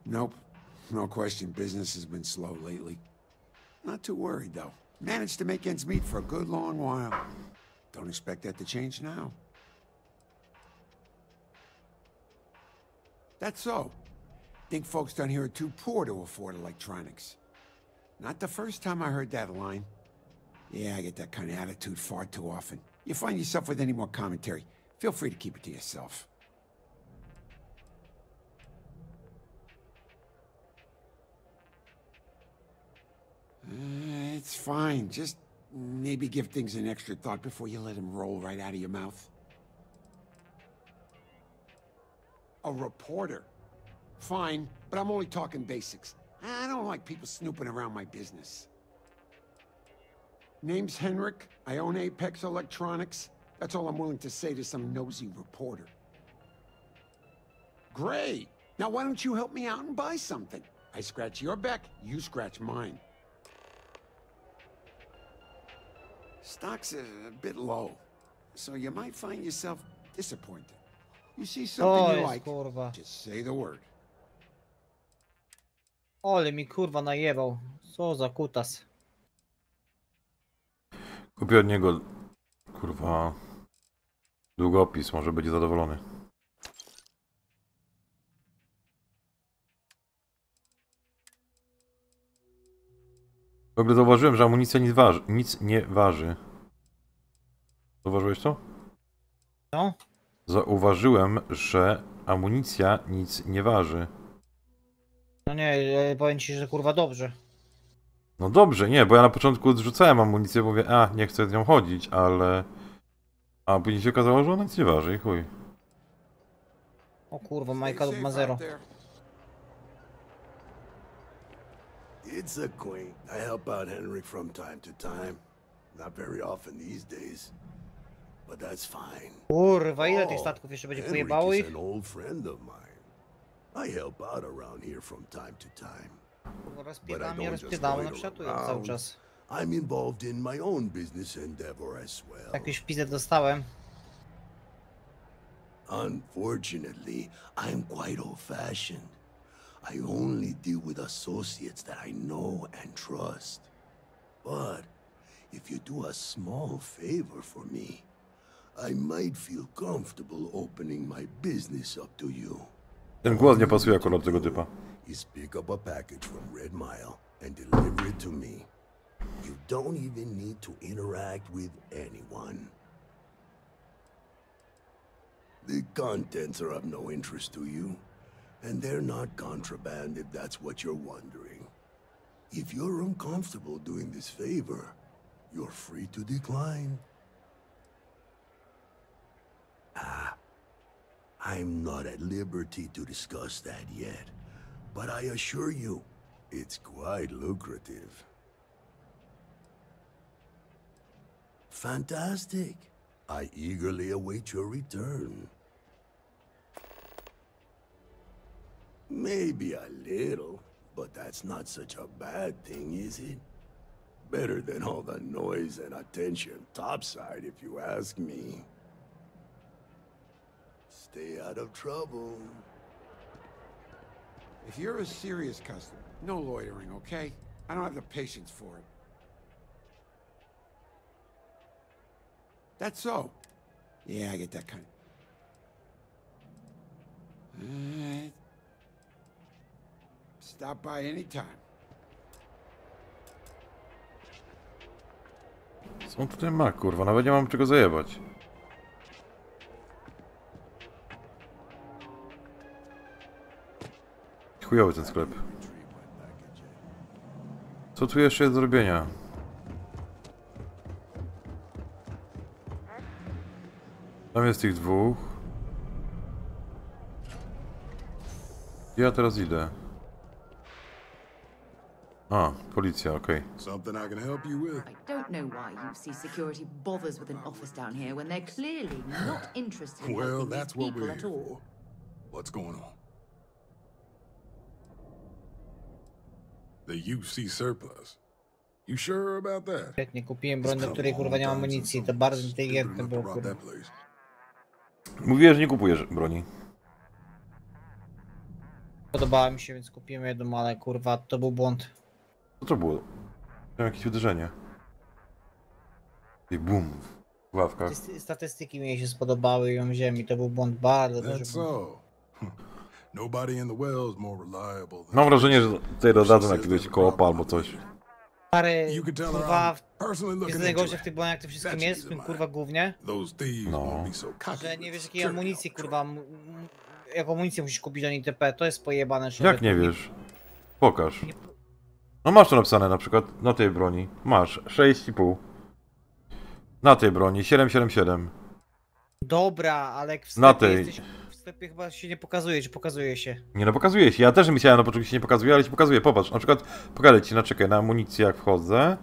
Nope, no question. Business has been slow lately. Not too worried though. Managed to make ends meet for a good long while. Don't expect that to change now. That's so. Think folks down here are too poor to afford electronics. Not the first time I heard that line. Yeah, I get that kind of attitude far too often. You find yourself with any more commentary, feel free to keep it to yourself. It's fine. Just maybe give things an extra thought before you let them roll right out of your mouth. A reporter. Fine, but I'm only talking basics. I don't like people snooping around my business. Name's Henrik. I own Apex Electronics. That's all I'm willing to say to some nosy reporter. Great. Now why don't you help me out and buy something? I scratch your back, you scratch mine. Stock's a bit low, so you might find yourself disappointed. You see something you like, just say the word. Ole mi kurwa najebał. Co za kutas. Kupię od niego, kurwa, długopis, może będzie zadowolony. W ogóle zauważyłem, że amunicja nic nie waży. Zauważyłeś to? No? Zauważyłem, że amunicja nic nie waży. No nie, powiem ci, że kurwa dobrze. No dobrze, nie, bo ja na początku odrzucałem amunicję, mówię, nie chcę z nią chodzić, ale... A później się okazało, że ona nic nie waży i chuj. O kurwa, Majka ma 0. It's a quaint. I help out Henrik from time to time. Not very often these days. But that's fine. Kurwa, ile tych statków jeszcze będzie pojebało ich? Henrik is an old friend of mine. I help out around here from time to time. Rozpierdamy na przykład cały czas. I'm involved in my own business endeavor as well. Jakiś pizę dostałem. Unfortunately, I'm quite old-fashioned. I only deal with associates that I know and trust. But if you do a small favor for me, I might feel comfortable opening my business up to you. Ten głos nie pasuje akurat do tego typa. Is pick up a package from Red Mile and deliver it to me. You don't even need to interact with anyone. The contents are of no interest to you, and they're not contraband if that's what you're wondering. If you're uncomfortable doing this favor, you're free to decline. I'm not at liberty to discuss that yet, but I assure you, it's quite lucrative. Fantastic. I eagerly await your return. Maybe a little, but that's not such a bad thing, is it? Better than all the noise and attention topside, if you ask me. Stay out of trouble. If you're a serious customer, no loitering, okay? I don't have the patience for it. That's so. Yeah, I get that kind of... Stop by anytime. Co on tutaj ma, kurwa? Nawet nie mam czego zajebać. Chujowy ten sklep. Co tu jeszcze jest do zrobienia? Tam jest tych dwóch. Ja teraz idę. A, policja, okej. Something I can help you with? I don't know why UC Security bothers with an office down here when they're clearly not interested in Well, helping that's these what people we're at here all. for. What's going on? The UC surplus. You sure about that? Świetnie, kupiłem broń, do której kurwa nie mam amunicji. To bardzo inteligentne było, kurwa. Mówiłeś, że nie kupujesz broni. Podobała mi się, więc kupiłem jedną, ale kurwa, to był błąd. Co to było? Miałem jakieś uderzenie. I bum. W ławkach. Statystyki mi się spodobały i ją wziąłem i to był błąd, bardzo duży błąd. Mam wrażenie, że tutaj dodadzą jakiegoś koopa albo coś. Stary, kurwa, jest najgorsze w tych błądach, jak to wszystkim jest, w tym kurwa głównie. No. Że nie wiesz jakiej amunicji, kurwa, jaką amunicję musisz kupić do NITP, to jest pojebane. Człowiek. Jak nie wiesz? Pokaż. No masz to napisane na przykład na tej broni. Masz 6,5. Na tej broni 7,77. Dobra, ale jak w Na sklepie tej. jesteś, w sklepie chyba się nie pokazuje, czy pokazuje się? Nie no, pokazuje się. Ja też myślałem na początku się nie pokazuje, ale się pokazuje. Popatrz, na przykład pokażę ci, czekaj, na amunicję jak wchodzę.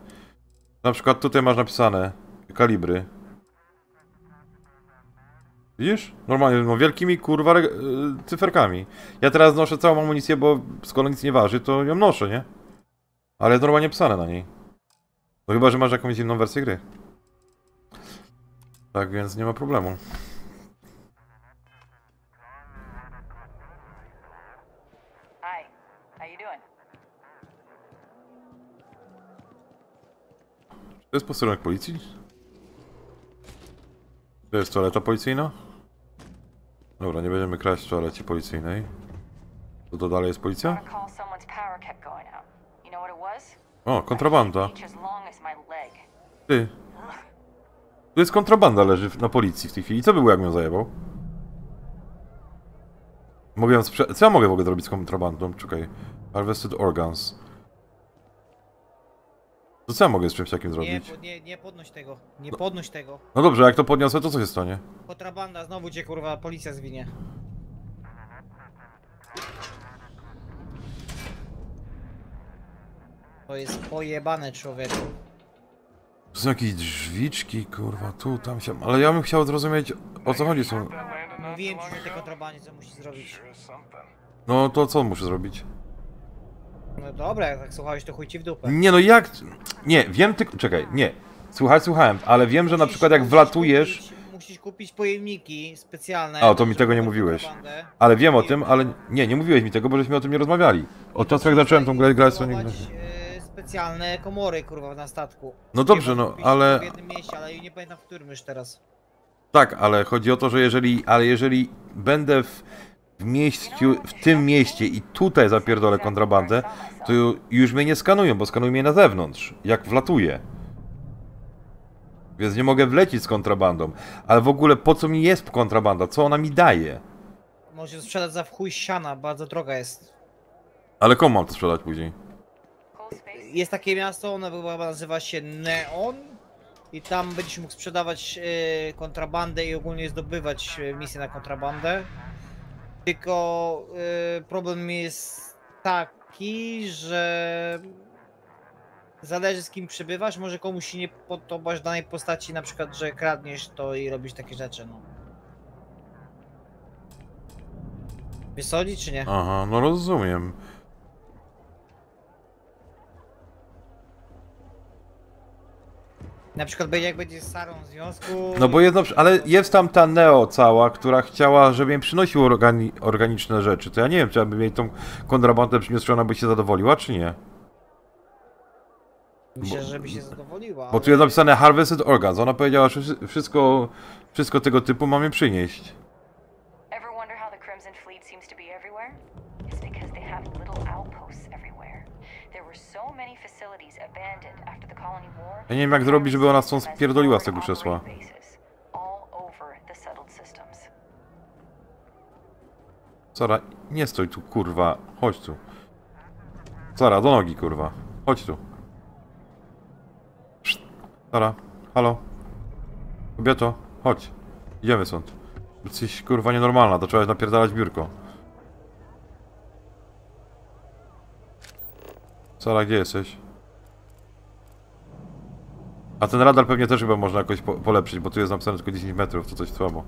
Na przykład tutaj masz napisane kalibry. Widzisz? Normalnie, no wielkimi kurwa cyferkami. Ja teraz noszę całą amunicję, bo skoro nic nie waży, to ją noszę, nie? Ale jest normalnie pisane na niej. No chyba, że masz jakąś inną wersję gry. Tak więc nie ma problemu. Hi, how you doing? To jest posterunek policji? To jest toaleta policyjna? Dobra, nie będziemy kraść w toalecie policyjnej. To dalej jest policja? Call someone's power kept going out. You know what it was? O, kontrabanda. Each as long as my leg. Ty. Tu jest kontrabanda, leży na policji w tej chwili. Co by było, jak mnie zajebał? Mogę ją Co ja mogę w ogóle zrobić z kontrabandą? Czekaj. Harvested organs. To co ja mogę z czymś takim zrobić? Nie podnoś tego, nie podnoś tego. No dobrze, jak to podniosę, to co się stanie? Kontrabanda, znowu cię kurwa policja zwinie. To jest pojebane, człowieku. To są jakieś drzwiczki, kurwa, tu, tam się... Ale ja bym chciał zrozumieć, o co chodzi są... Mówiłem ci o tej kontrabandzie, co musisz zrobić. No to co muszę zrobić? No dobra, jak tak słuchałeś, to chuj ci w dupę. Nie no jak... Nie, wiem tylko... Czekaj, nie. Słuchałem, ale wiem, że na przykład jak wlatujesz... Musisz kupić pojemniki specjalne. A, to mi tego nie mówiłeś. Ale wiem o tym, ale... Nie mówiłeś mi tego, bo żeśmy o tym nie rozmawiali. Od czasu jak zacząłem tą grać, to nie... Specjalne komory, kurwa, na statku. No dobrze, no, ale... W jednym mieście, ale nie pamiętam w którym już teraz. Tak, ale chodzi o to, że jeżeli będę w mieściu, w tym mieście i tutaj zapierdolę kontrabandę, to już mnie nie skanują, bo skanują mnie na zewnątrz, jak wlatuję. Więc nie mogę wlecieć z kontrabandą. Ale w ogóle po co mi jest kontrabanda? Co ona mi daje? Możesz sprzedać za w chuj siana, bardzo droga jest. Ale komu mam to sprzedać później? Jest takie miasto, ono chyba nazywa się Neon. I tam będziesz mógł sprzedawać kontrabandę i ogólnie zdobywać misje na kontrabandę. Tylko problem jest taki, że zależy z kim przebywasz, może komuś się nie podobać danej postaci, na przykład, że kradniesz to i robisz takie rzeczy, no. Wysodzi czy nie? Aha, no rozumiem. Na przykład jak będzie z Sarą w związku... No bo jest ale jest tam ta Neo cała, która chciała, żeby jej przynosił organiczne rzeczy. To ja nie wiem, czy ja bym jej tą kontrabandę przyniósł, czy ona by się zadowoliła, czy nie. Myślę, żeby się zadowoliła. Bo tu jest napisane Harvested Organs. Ona powiedziała, że wszystko tego typu mamy przynieść. Ever wonder how the Crimson Fleet seems to be everywhere? It's because they have little outposts everywhere. There were so many facilities abandoned after the Colony War. Ja nie wiem, jak zrobić, żeby ona stąd spierdoliła z tego krzesła. Sara, nie stoj tu, kurwa. Chodź tu. Sara, do nogi, kurwa. Chodź tu. Sara, halo. Kobieto, chodź. Idziemy stąd. Jesteś, kurwa, nienormalna, to trzeba napierdalać biurko. Sara, gdzie jesteś? A ten radar pewnie też chyba można jakoś polepszyć, bo tu jest napisane tylko 10 metrów, to coś słabo.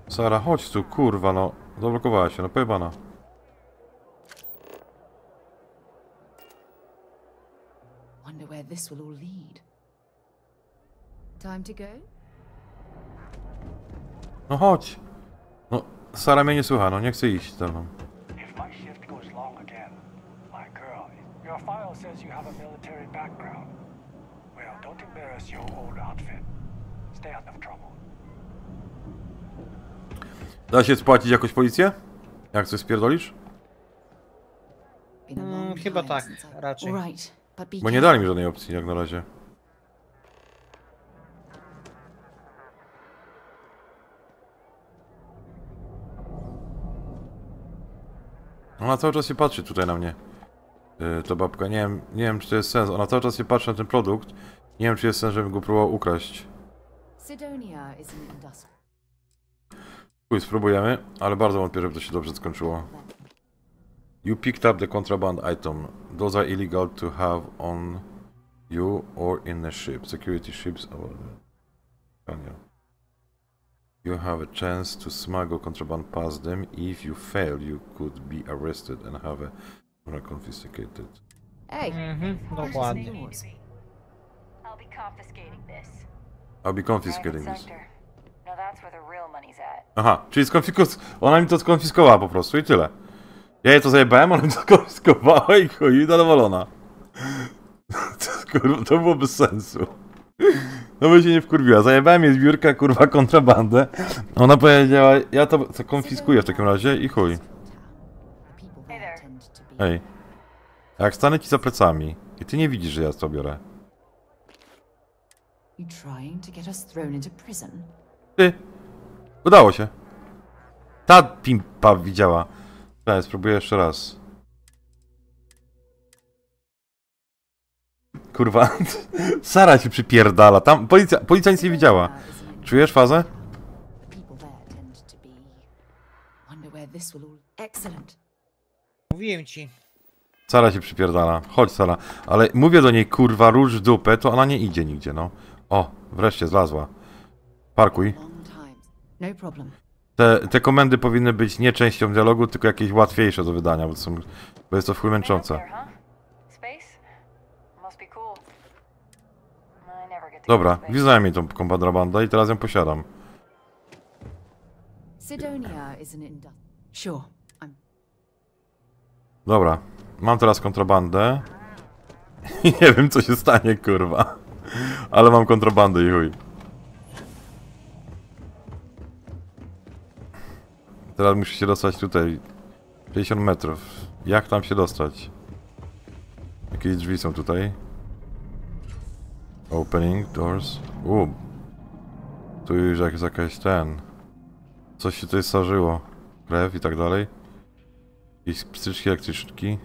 Sara, chodź tu, kurwa, no. Zablokowała się, no pojebana. this will all lead. Time to go? No chodź. No, Sara mnie nie słucha, no nie chce iść ze mną. If my shift goes long again, my girl, your file says you have a military background. Well, don't embarrass your old outfit. Stay out of trouble. Da się spłacić jakoś policję? Jak coś spierdolisz? Chyba tak, raczej. Bo nie dali mi żadnej opcji jak na razie. Ona cały czas się patrzy tutaj na mnie. Ta babka, nie wiem czy to jest sens. Ona cały czas się patrzy na ten produkt. Nie wiem czy jest sens, żebym go próbował ukraść. Chuj, spróbujemy, ale bardzo wątpię, żeby to się dobrze skończyło. You picked up the contraband item. Those are illegal to have on you or in a ship. Security ships or... You have a chance to smuggle contraband past them. If you fail, you could be arrested and have a confiscated. Hey, dokładnie. I'll be confiscating this. I'll be confiscating this. Now that's where the real money's at. Aha, czyli ona mi to skonfiskowała po prostu i tyle. Ja jej to zajebałem, ona mi to skonfiskowała i chuj, zadowolona. Kurwa, to było bez sensu. No by się nie wkurwiła. Zajebałem jej z biurka, kurwa, kontrabandę. Ona powiedziała, ja to konfiskuję w takim razie i chuj. Ej. Jak stanę ci za plecami i ty nie widzisz, że ja to biorę. Ty. Udało się. Ta pimpa widziała. Cześć, spróbuję jeszcze raz. Kurwa. Sara się przypierdala. Tam policja nic nie widziała. Czujesz fazę? Mówiłem ci. Sara się przypierdala. Chodź, Sara. Ale mówię do niej, kurwa, róż w dupę, to ona nie idzie nigdzie, no. O, wreszcie zlazła. Parkuj. Te komendy powinny być nie częścią dialogu, tylko jakieś łatwiejsze do wydania, bo jest to w chuj męczące. Dobra, widziałem jej tą kontrabandę i teraz ją posiadam. Dobra, mam teraz kontrabandę. I nie wiem co się stanie, kurwa. Ale mam kontrabandę i chuj. Teraz muszę się dostać tutaj. 50 metrów. Jak tam się dostać? Jakieś drzwi są tutaj? Opening doors. Tu już jest jakaś coś się tutaj starzyło. Krew i tak dalej. Jakieś pstryczki elektryczki.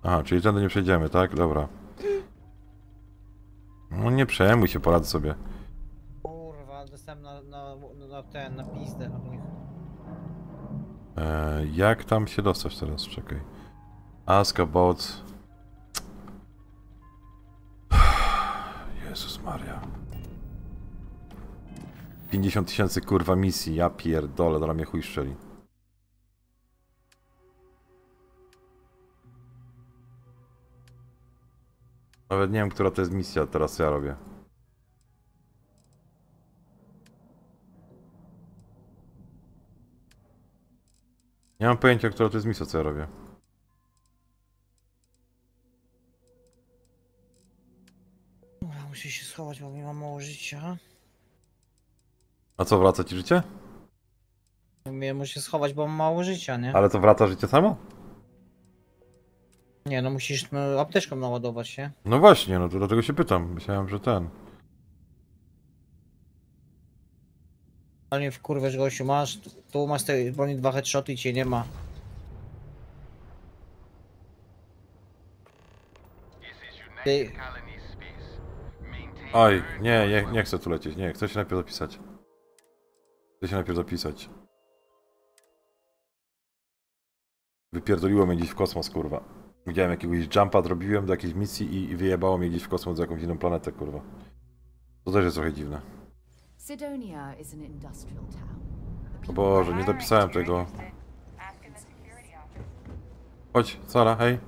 Aha, czyli tędy nie przejdziemy, tak? Dobra. No nie przejmuj się, poradzę sobie. Kurwa, dostałem na pizdę od nich. Jak tam się dostać teraz? Czekaj. Ask about... Jezus Maria. 50 000 kurwa misji, ja pierdolę, dobra mnie chuj szczeli. Nawet nie wiem, która to jest misja, teraz ja robię. Nie mam pojęcia, która to jest misja, co ja robię. Muszę się schować, bo nie mam mało życia. A co, wraca ci życie? Muszę się schować, bo mam mało życia, nie? Ale to wraca życie samo? Nie, no musisz apteczką naładować, nie? No właśnie, no to dlatego się pytam. Myślałem, że Ale mnie wkurwiesz, gościu, tu masz te broni 2 headshoty i cię nie ma. Ty... Oj, nie chcę tu lecieć, nie, chcę się najpierw zapisać. Wypierdoliło mnie gdzieś w kosmos, kurwa. Widziałem jakiegoś jumpa, zrobiłem do jakiejś misji i wyjebało mnie gdzieś w kosmos do jakąś inną planetę, kurwa. To też jest trochę dziwne. O Boże, nie dopisałem tego. Chodź, Sara, hej.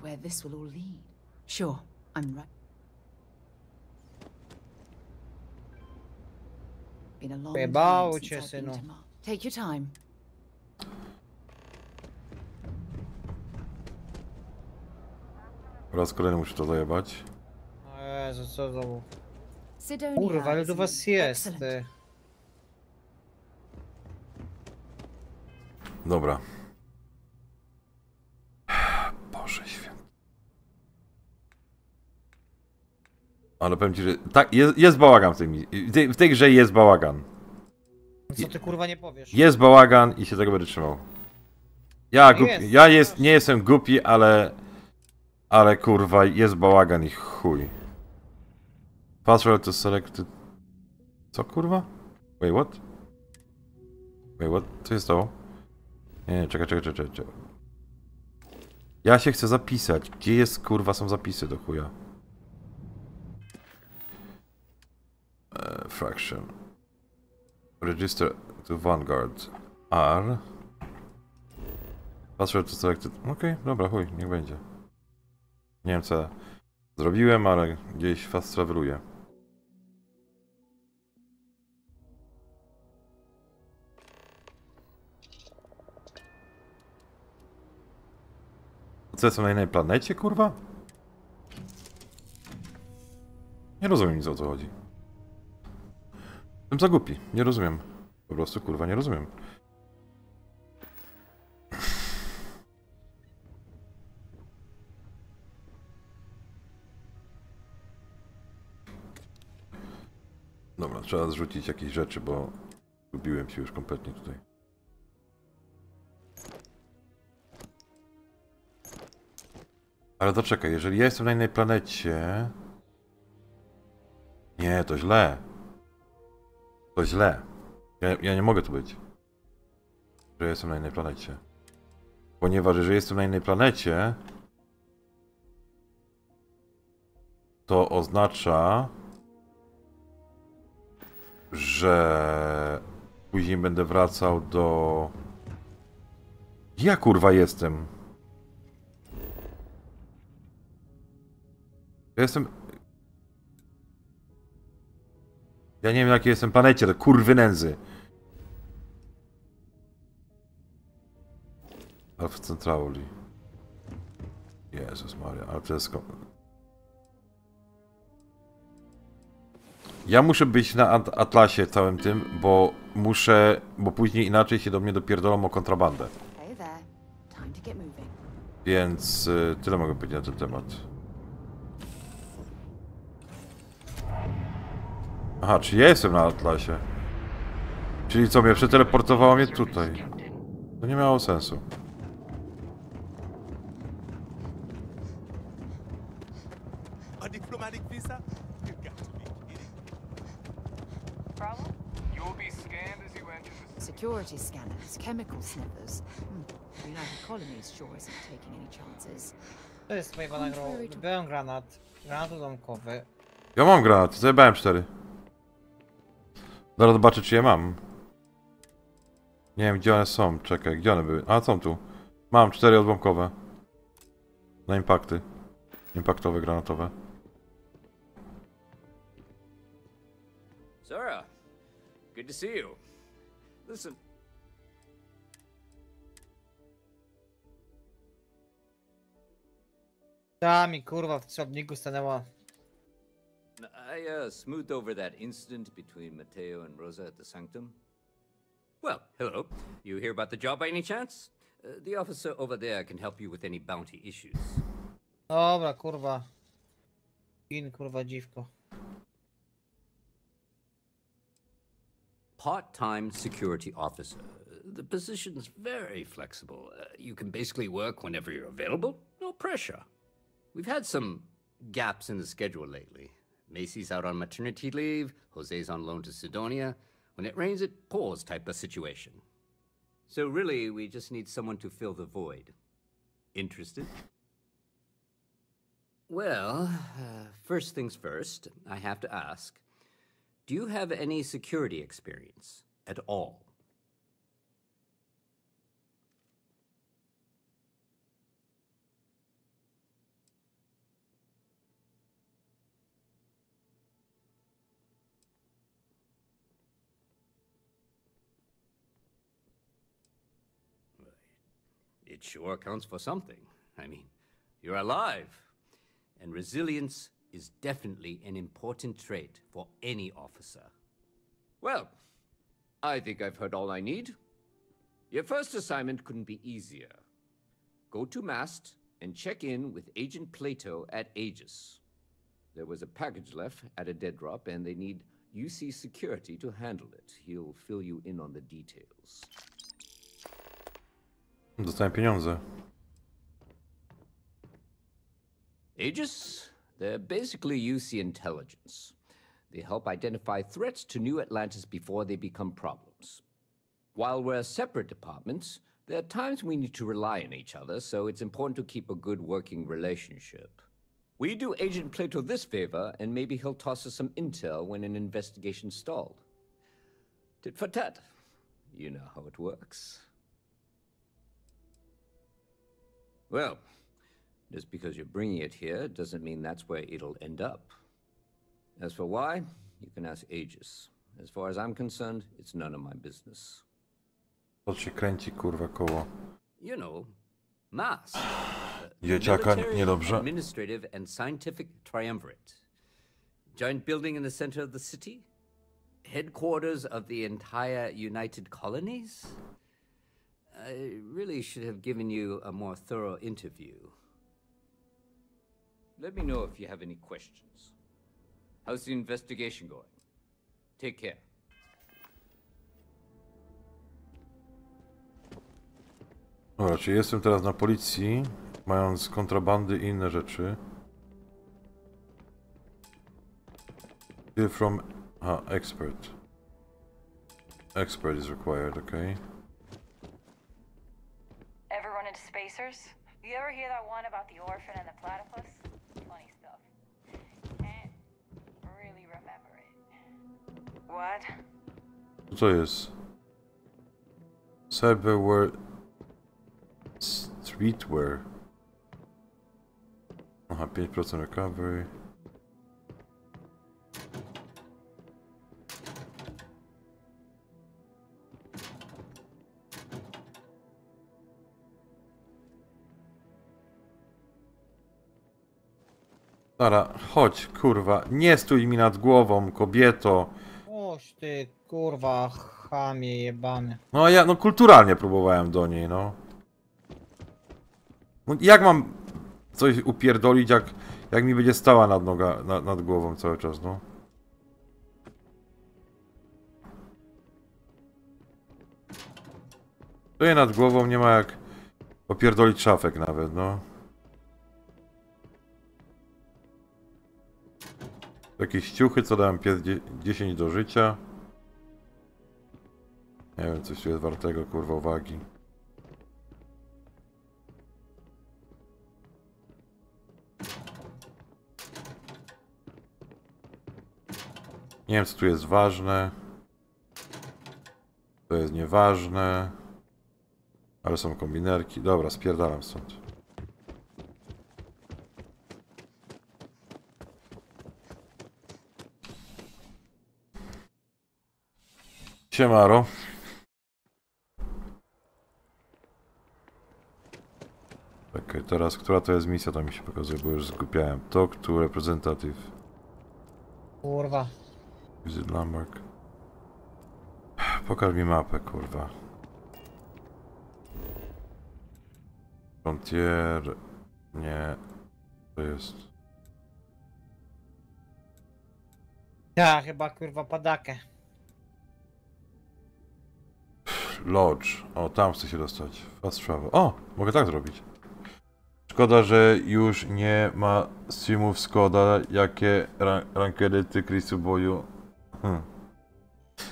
where this will all lead. Sure, I'm right. Been a long time Pojebało since cię, I've been to synu. Mars. Take your time. Po raz kolejny muszę to zajebać. O Jezu, co za... Sidonia Kurwa, ale is do an was jest, excellent ty. Dobra. Boże święty. Ale powiem ci, że tak, jest bałagan w tej grze jest bałagan. Co ty kurwa nie powiesz? Jest bałagan i się tego będę trzymał. Nie jestem głupi, ale kurwa jest bałagan i chuj. Password to selected. Co kurwa? Wait, what? Co się stało? Nie, czekaj. Ja się chcę zapisać. Gdzie jest kurwa są zapisy do chuja? Fraction. Register to Vanguard. R. Password to selected. Okej, dobra, chuj, niech będzie. Nie wiem co zrobiłem, ale gdzieś fast traveluję. Co jestem na innej planecie, kurwa? Nie rozumiem nic o co chodzi. Jestem za głupi, nie rozumiem. Po prostu kurwa nie rozumiem. Dobra, trzeba zrzucić jakieś rzeczy, bo gubiłem się już kompletnie tutaj. Ale to czekaj, jeżeli ja jestem na innej planecie... Nie, to źle. To źle. Ja nie mogę tu być. Że jestem na innej planecie. Ponieważ jeżeli jestem na innej planecie... To oznacza... że... Później będę wracał do... Ja kurwa jestem. Ja jestem... Ja nie wiem na jakiej jestem planecie, to kurwy nędzy. Alpha Centauri. Jezus Maria, ale to jest... Ja muszę być na Atlasie całym tym, bo muszę... Bo później inaczej się do mnie dopierdolą o kontrabandę. Więc tyle mogę powiedzieć na ten temat. Aha, czy ja jestem na Atlasie? Czyli co, mnie przeteleportowało mnie tutaj. To nie miało sensu. A diplomatic visa? You got to be kidding. Problem? You'll be scanned as you enter the... Security scanners, chemical sniffers. The United Colonies sure isn't taking any chances. To jest twojego nagrodu. Wybrałem granat. Granat udomkowy. Ja mam granat, zajebałem 4. Zaraz zobaczę czy je mam. Nie wiem gdzie one są, czekaj, gdzie one były? A, są tu. Mam 4 odłamkowe. Na impakty. Impaktowe, granatowe. Sora, good to see you. Listen. Ta mi kurwa w trzodniku stanęła. I smoothed over that incident between Mateo and Rosa at the Sanctum. Well, hello. You hear about the job by any chance? The officer over there can help you with any bounty issues. Dobra, kurwa. Kurwa dziwko. Part-time security officer. The position's very flexible. You can basically work whenever you're available. No pressure. We've had some gaps in the schedule lately. Macy's out on maternity leave, Jose's on loan to Sidonia. When it rains, it pours type of situation. So really, we just need someone to fill the void. Interested? Well, first things first, I have to ask, do you have any security experience at all? it sure counts for something. I mean, you're alive. And resilience is definitely an important trait for any officer. Well, I think I've heard all I need. Your first assignment couldn't be easier. Go to Mast and check in with Agent Plato at Aegis. There was a package left at a dead drop, and they need UC security to handle it. He'll fill you in on the details. Dostałem pieniądze. Aegis? They're basically UC intelligence. They help identify threats to New Atlantis before they become problems. While we're separate departments, there are times we need to rely on each other, so it's important to keep a good working relationship. We do Agent Plato this favor, and maybe he'll toss us some intel when an investigation stalled. Tit for tat. You know how it works. Well, just because you're bringing it here doesn't mean that's where it'll end up. As for why, you can ask Aegis. As far as I'm concerned, it's none of my business. To się kręci, kurwa, koło. You know, MAST. Dzieciaka niedobrze. Administrative and Scientific Triumvirate. Giant building in the center of the city? Headquarters of the entire United Colonies? I really should have given you a more thorough interview. Let me know if you have any questions. How's the investigation going? Take care. Dobra, czyli jestem teraz na policji, mając kontrabandy i inne rzeczy. Deal from... expert. Expert is required, okay. Ever run into spacers? You ever hear that one about the orphan and the platypus? Funny stuff. Can't really remember it. What? Co to jest? Cyberware... Streetwear. Aha, 5% recovery. Dobra, chodź, kurwa. Nie stój mi nad głową, kobieto. Oś ty, kurwa, chamie jebany. No ja, no kulturalnie próbowałem do niej, no. No jak mam coś upierdolić, jak mi będzie stała nad głową cały czas, no. Stoję nad głową, nie ma jak opierdolić szafek nawet, no. Jakieś ciuchy, co dałem pies 10 do życia. Nie wiem, coś tu jest wartego, kurwa, uwagi. Nie wiem, co tu jest ważne. To jest nieważne. Ale są kombinerki. Dobra, spierdalam stąd. Siemaro. Okej, teraz która to jest misja, to mi się pokazuje, bo już zgubiałem. Talk to representative. Kurwa. Visit landmark. Pokaż mi mapę, kurwa. Frontier... Nie... To jest... Ja chyba, kurwa, padakę. Lodge. O, tam chcę się dostać. Fast travel. O! Mogę tak zrobić. Szkoda, że już nie ma streamów Skoda. Jakie rankedy ty, Chrisu, boju?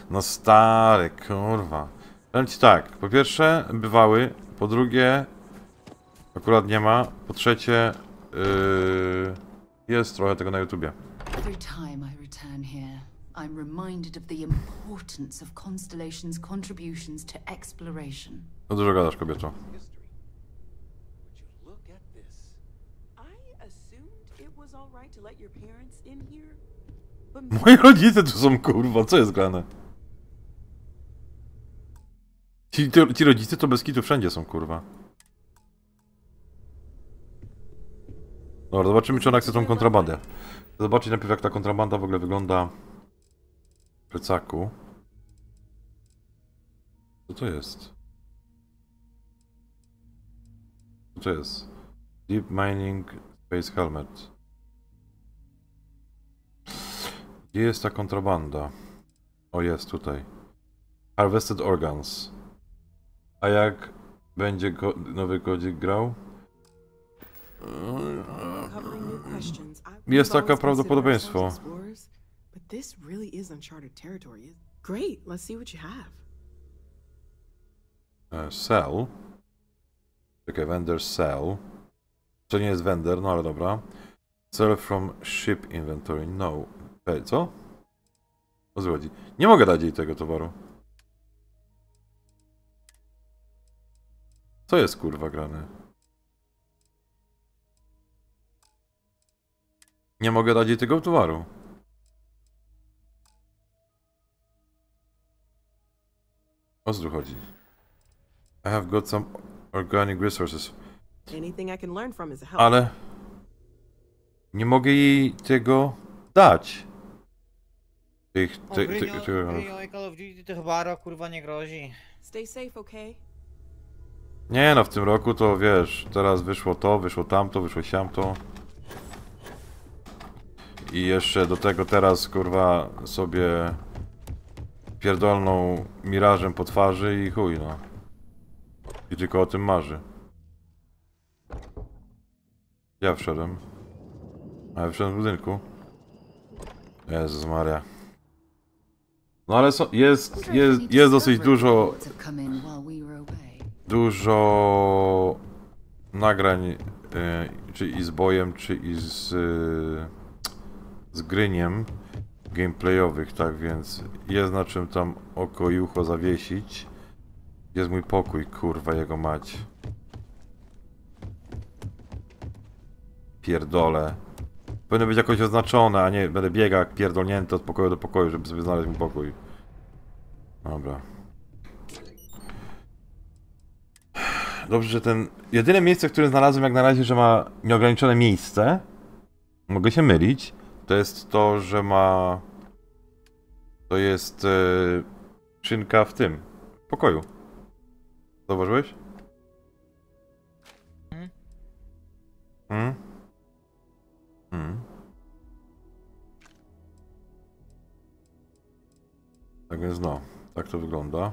No stary, kurwa. Powiem ci tak. Po pierwsze, bywały. Po drugie, akurat nie ma. Po trzecie, jest trochę tego na YouTubie. Every time I return here, I'm reminded of the importance of Constellation's contributions to exploration. No dużo gadasz, kobieto. Moi rodzice tu są, kurwa, co jest grane? Ci rodzice to bez kitu wszędzie są, kurwa. Dobra, zobaczymy, czy ona chce tą kontrabandę. Zobaczcie najpierw, jak ta kontrabanda w ogóle wygląda w plecaku. Co to jest? Co to jest? Deep Mining Space Helmet. Gdzie jest ta kontrabanda? O, jest tutaj. Harvested Organs. A jak będzie nowy kodzik grał? Jest takie prawdopodobieństwo. But this really is uncharted territory. Great, let's see what you have. Sell. Czekaj, vendor sell. To nie jest vendor, no ale dobra. Sell from ship inventory. No. Ej, co? O co chodzi? Nie mogę dać jej tego towaru. Co jest kurwa grane? Nie mogę dać jej tego towaru. O co tu chodzi? I have got some organic resources. Anything I can learn from is a help. Ale nie mogę jej tego dać. Call of Duty to chyba kurwa nie grozi. Stay safe, okay? Nie no, w tym roku to wiesz, teraz wyszło to, wyszło tamto, wyszło siamto. I jeszcze do tego teraz kurwa sobie pierdolną mirażem po twarzy i chuj no. I tylko o tym marzy. Ja wszedłem. A ja wszedłem w budynku. Jezus Maria. No ale jest dosyć dużo nagrań, czy i z bojem, czy i z gryniem gameplayowych, tak więc jest na czym tam oko i ucho zawiesić. Jest mój pokój, kurwa jego mać. Pierdolę. Powinno być jakoś oznaczone, a nie będę biegał jak pierdolnięty od pokoju do pokoju, żeby sobie znaleźć mój pokój. Dobra. Dobrze, że ten... Jedyne miejsce, które znalazłem jak na razie, że ma nieograniczone miejsce, mogę się mylić, to jest to, że ma... To jest skrzynka w tym pokoju. Zauważyłeś? Tak więc no, tak to wygląda.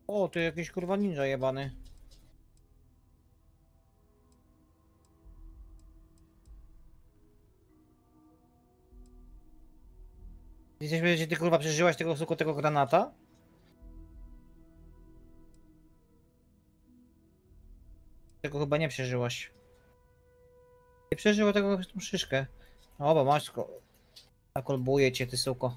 O, tu jakiś kurwa ninja jebany. Widzisz, że ty kurwa przeżyłaś tego suku, tego granata? Tego chyba nie przeżyłaś. Nie przeżyła tego tą szyszkę. O, bo masz go. Nakolbuje cię, ty suko.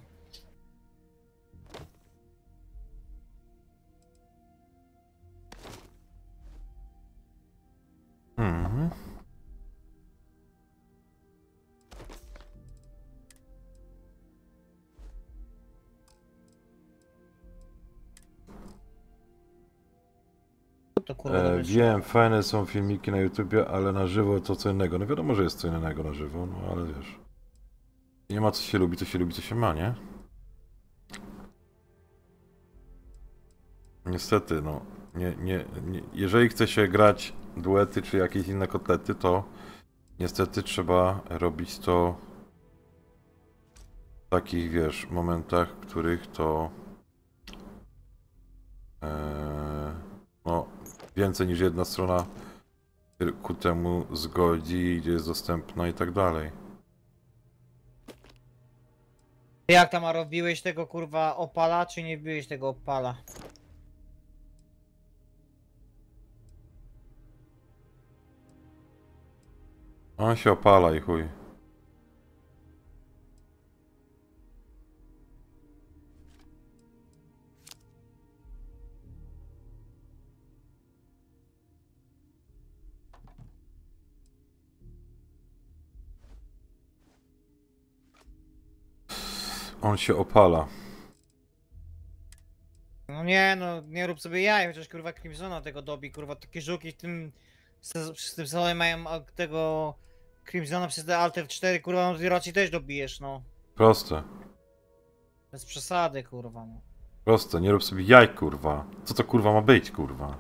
Wiem, fajne są filmiki na YouTubie, ale na żywo to co innego. No wiadomo, że jest co innego na żywo, no ale wiesz. Nie ma co się lubi, co się ma, nie? Niestety, no. Jeżeli chce się grać duety czy jakieś inne kotlety, to niestety trzeba robić to w takich, wiesz, momentach, w których to no, więcej niż jedna strona ku temu zgodzi, gdzie jest dostępna i tak dalej. Jak tam, a robiłeś tego kurwa opala, czy nie wbiłeś tego opala? On się opala i chuj. On się opala. No Nie no, nie rób sobie jaj, chociaż kurwa Crimsona tego dobi, kurwa takie żuki w tym sezonie mają tego Crimsona przez te Alter 4, kurwa no ty raczej też dobijesz, no. Proste. Bez przesady, kurwa, no. Proste, nie rób sobie jaj, kurwa. Co to kurwa ma być, kurwa?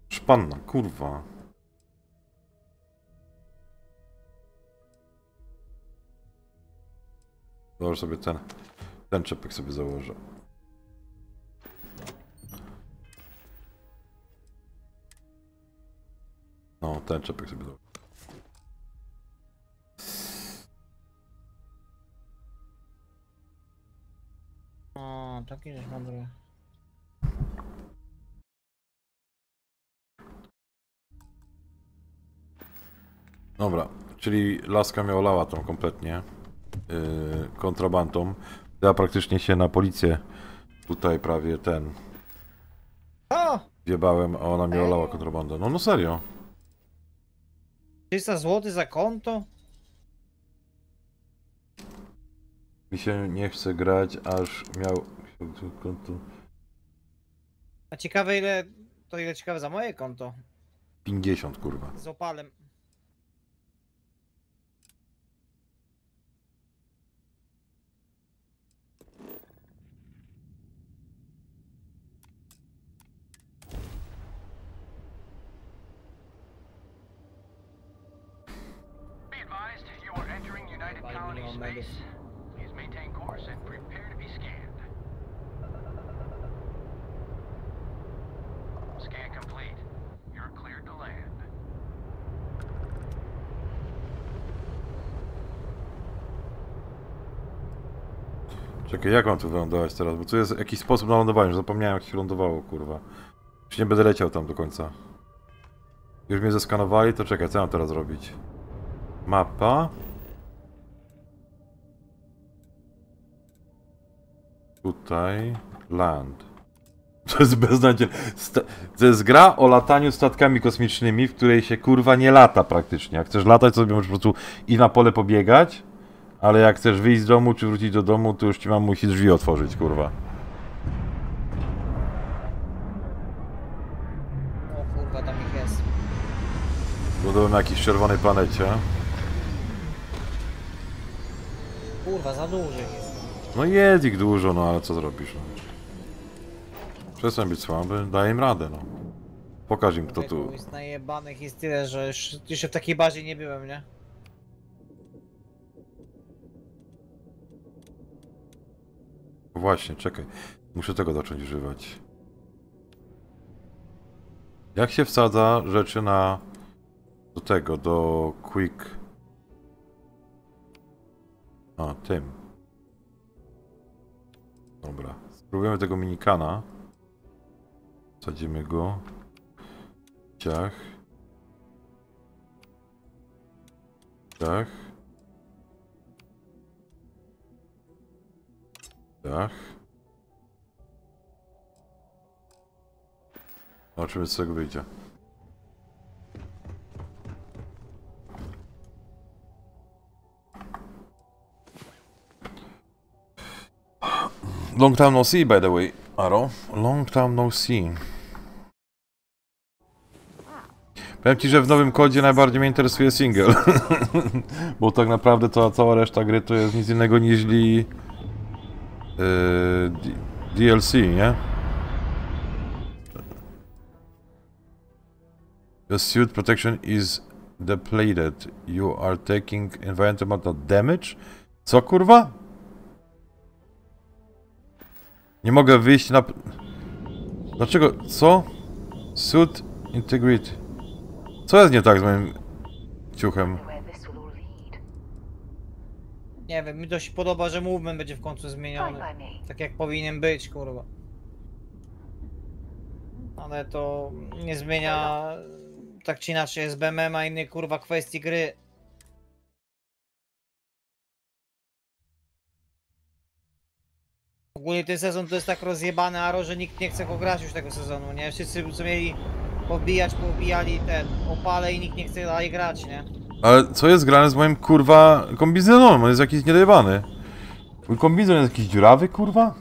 Szpanna, kurwa. Założę sobie ten czepek sobie założę. No, ten czepek sobie założę. O, taki żeś mądry. Dobra, czyli laska mnie olała tą kompletnie. Kontrabandą. Ja praktycznie się na policję tutaj prawie wjebałem, a ona mnie olała kontrabandę. No serio. 300 zł za konto? Mi się nie chce grać, aż miał konto. A ciekawe ile ciekawe za moje konto. 50, kurwa. Z opalem. Please maintain course and prepare to be scanned. Scan complete. You're cleared to land. Czekaj, jak mam tu wylądować teraz? Bo tu jest jakiś sposób na lądowanie, że zapomniałem jak się lądowało, kurwa. Już nie będę leciał tam do końca. Już mnie zeskanowali, to czekaj, co mam teraz robić? Mapa. Tutaj. Land. To jest beznadziejne. To jest gra o lataniu statkami kosmicznymi, w której się kurwa nie lata praktycznie. Jak chcesz latać, to sobie możesz po prostu i na pole pobiegać, ale jak chcesz wyjść z domu czy wrócić do domu, to już ci mam musi drzwi otworzyć, kurwa. O kurwa, tam ich jest. Byłem na jakiejś czerwonej planecie. Kurwa, za dużo jest. No jest ich dużo, no ale co zrobisz? No. Przestań być słaby, daj im radę, no. Pokaż im kto tu. Jest najebanych jest tyle, że już w takiej bazie nie byłem, nie? Właśnie, czekaj. Muszę tego zacząć używać. Jak się wsadza rzeczy do tego, do quick... A, tym. Dobra. Spróbujemy tego minikana. Wsadzimy go. Ciach. Ciach. Ciach. Zobaczymy, co z tego wyjdzie. Long time no see, by the way, Aro. Long time no see. Powiem ci, że w nowym kodzie najbardziej mnie interesuje single. Bo tak naprawdę to cała reszta gry to jest nic innego niż DLC, nie? The suit protection is depleted. You are taking environmental damage? Co kurwa? Nie mogę wyjść na... Dlaczego? Co? Suit integrity. Co jest nie tak z moim ciuchem? Nie wiem, mi to się podoba, że movement będzie w końcu zmieniony. Tak jak powinien być, kurwa. Ale to nie zmienia tak czy inaczej SBMM, a innych kurwa kwestii gry. Ogólnie ten sezon to jest tak rozjebany Aro, że nikt nie chce go grać już tego sezonu, nie? Wszyscy co mieli pobijali ten opale i nikt nie chce dalej grać, nie? Ale co jest grane z moim kurwa kombinezonem? On jest jakiś niedojebany. Mój kombinezon jest jakiś dziurawy, kurwa?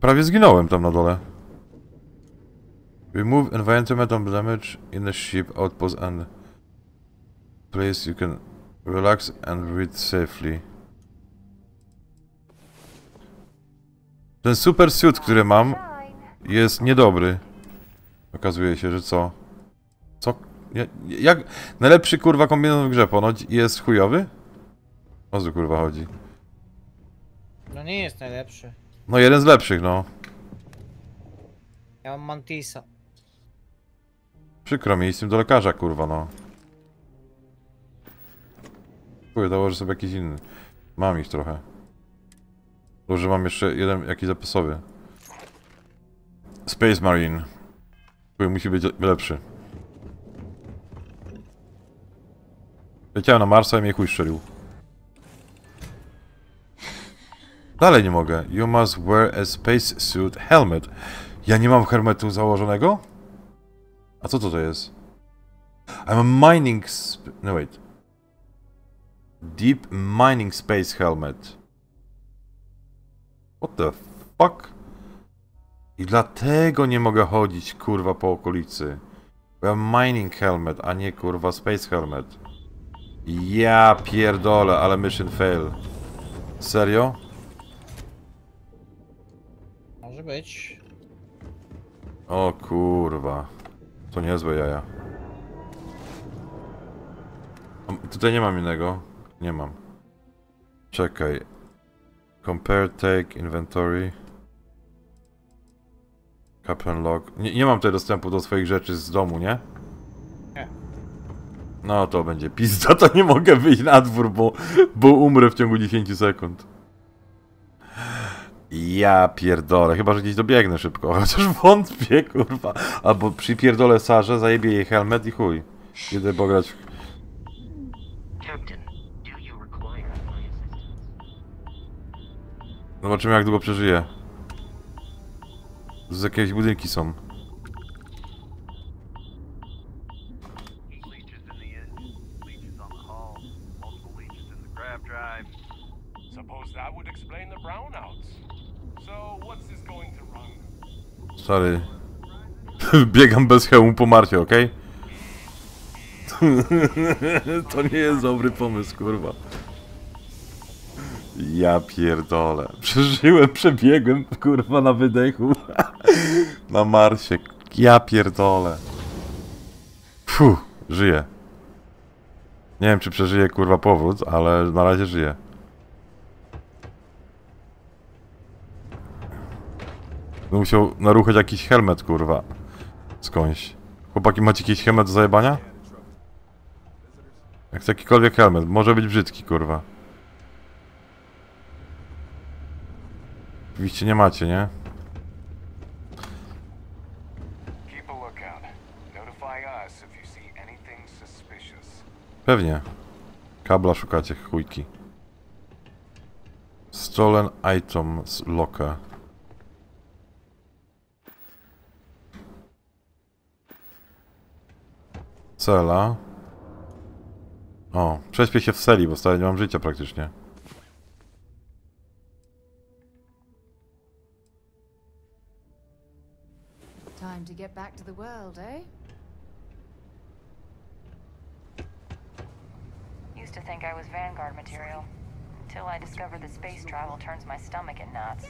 Prawie zginąłem tam na dole. Remove environmental damage in the ship outpost and place you can relax and breathe safely. Ten super suit, który mam, jest niedobry. Okazuje się, że co? Co? Jak? Najlepszy kurwa kombinezon w grze ponoć jest chujowy? O co kurwa chodzi? No nie jest najlepszy. No jeden z lepszych, no. Ja mam Mantisa. Przykro mi, iść z tym do lekarza, kurwa, no. Chuj, dołożę sobie jakiś inny. Mam ich trochę. Dobrze, mam jeszcze jeden jakiś zapasowy. Space Marine. Chuj, musi być lepszy. Leciałem na Marsa i mnie chuj strzelił. Dalej nie mogę. You must wear a space suit helmet. Ja nie mam helmetu założonego? A co to jest? I'm a mining... No wait. Deep mining space helmet. What the fuck? I dlatego nie mogę chodzić, kurwa, po okolicy. Bo ja mam mining helmet, a nie, kurwa, space helmet. Ja pierdolę, ale mission fail. Serio? Może być. O kurwa. To niezłe jaja. Tutaj nie mam innego. Nie mam. Czekaj. Compare, take, inventory. Captain log. Nie mam tutaj dostępu do swoich rzeczy z domu, nie? Nie. No to będzie pizda, to nie mogę wyjść na dwór, bo umrę w ciągu 10 sekund. Ja pierdolę, chyba że gdzieś dobiegnę szybko, chociaż wątpię, kurwa. Albo przypierdolę Sarze, zajebię jej helmet i chuj. Idę pograć. Zobaczymy, jak długo przeżyję. Z jakieś budynki są. Suppose that would explain the brownouts. So what's this going to run? Stary. Biegam bez hełmu po Marcie, okej? To nie jest dobry pomysł, kurwa. Ja pierdolę. Przeżyłem, przebiegłem, kurwa, na wydechu. Na Marsie. Ja pierdolę. Fuh, żyję. Nie wiem, czy przeżyję, kurwa, powrót, ale na razie żyję. Musiał naruchać jakiś helmet, kurwa. Skądś. Chłopaki, macie jakiś helmet do zajebania? Jak chcę jakikolwiek helmet. Może być brzydki, kurwa. Oczywiście nie macie, nie? Pewnie. Kabla szukacie, chujki. Stolen items locker. Cela. O, prześpię się w celi, bo stale nie mam życia praktycznie. Time to get back to the world, eh? Used to think I was Vanguard material. Until I discovered that space travel turns my stomach in knots.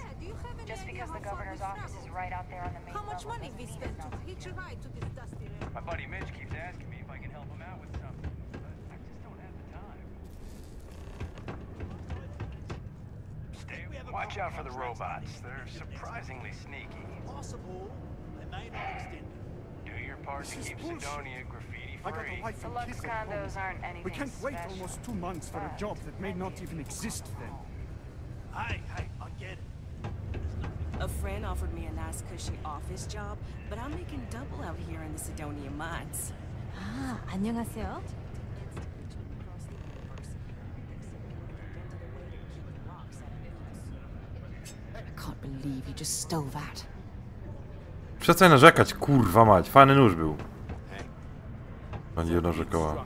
Just because the governor's office is right out there on the main level. How much money we spent to hitch a ride to this dusty room? My buddy Mitch keeps asking me if I can help him out with something, but I just don't have the time. Watch out for the robots. They're surprisingly sneaky. Possible. They may not extend. Do your part to keep Sidonia graffiti-free. The Lux condos aren't anything We can't wait special. almost 2 months for a job that may not even exist then. Hey, I get it. A friend offered me a nice cushy office job, but I'm making double out here in the Sidonia mines. 아, 안녕하세요. I can't believe you just stole that. Przestań narzekać, kurwa mać. Fajny nóż był. Będzie jedno rzekoła.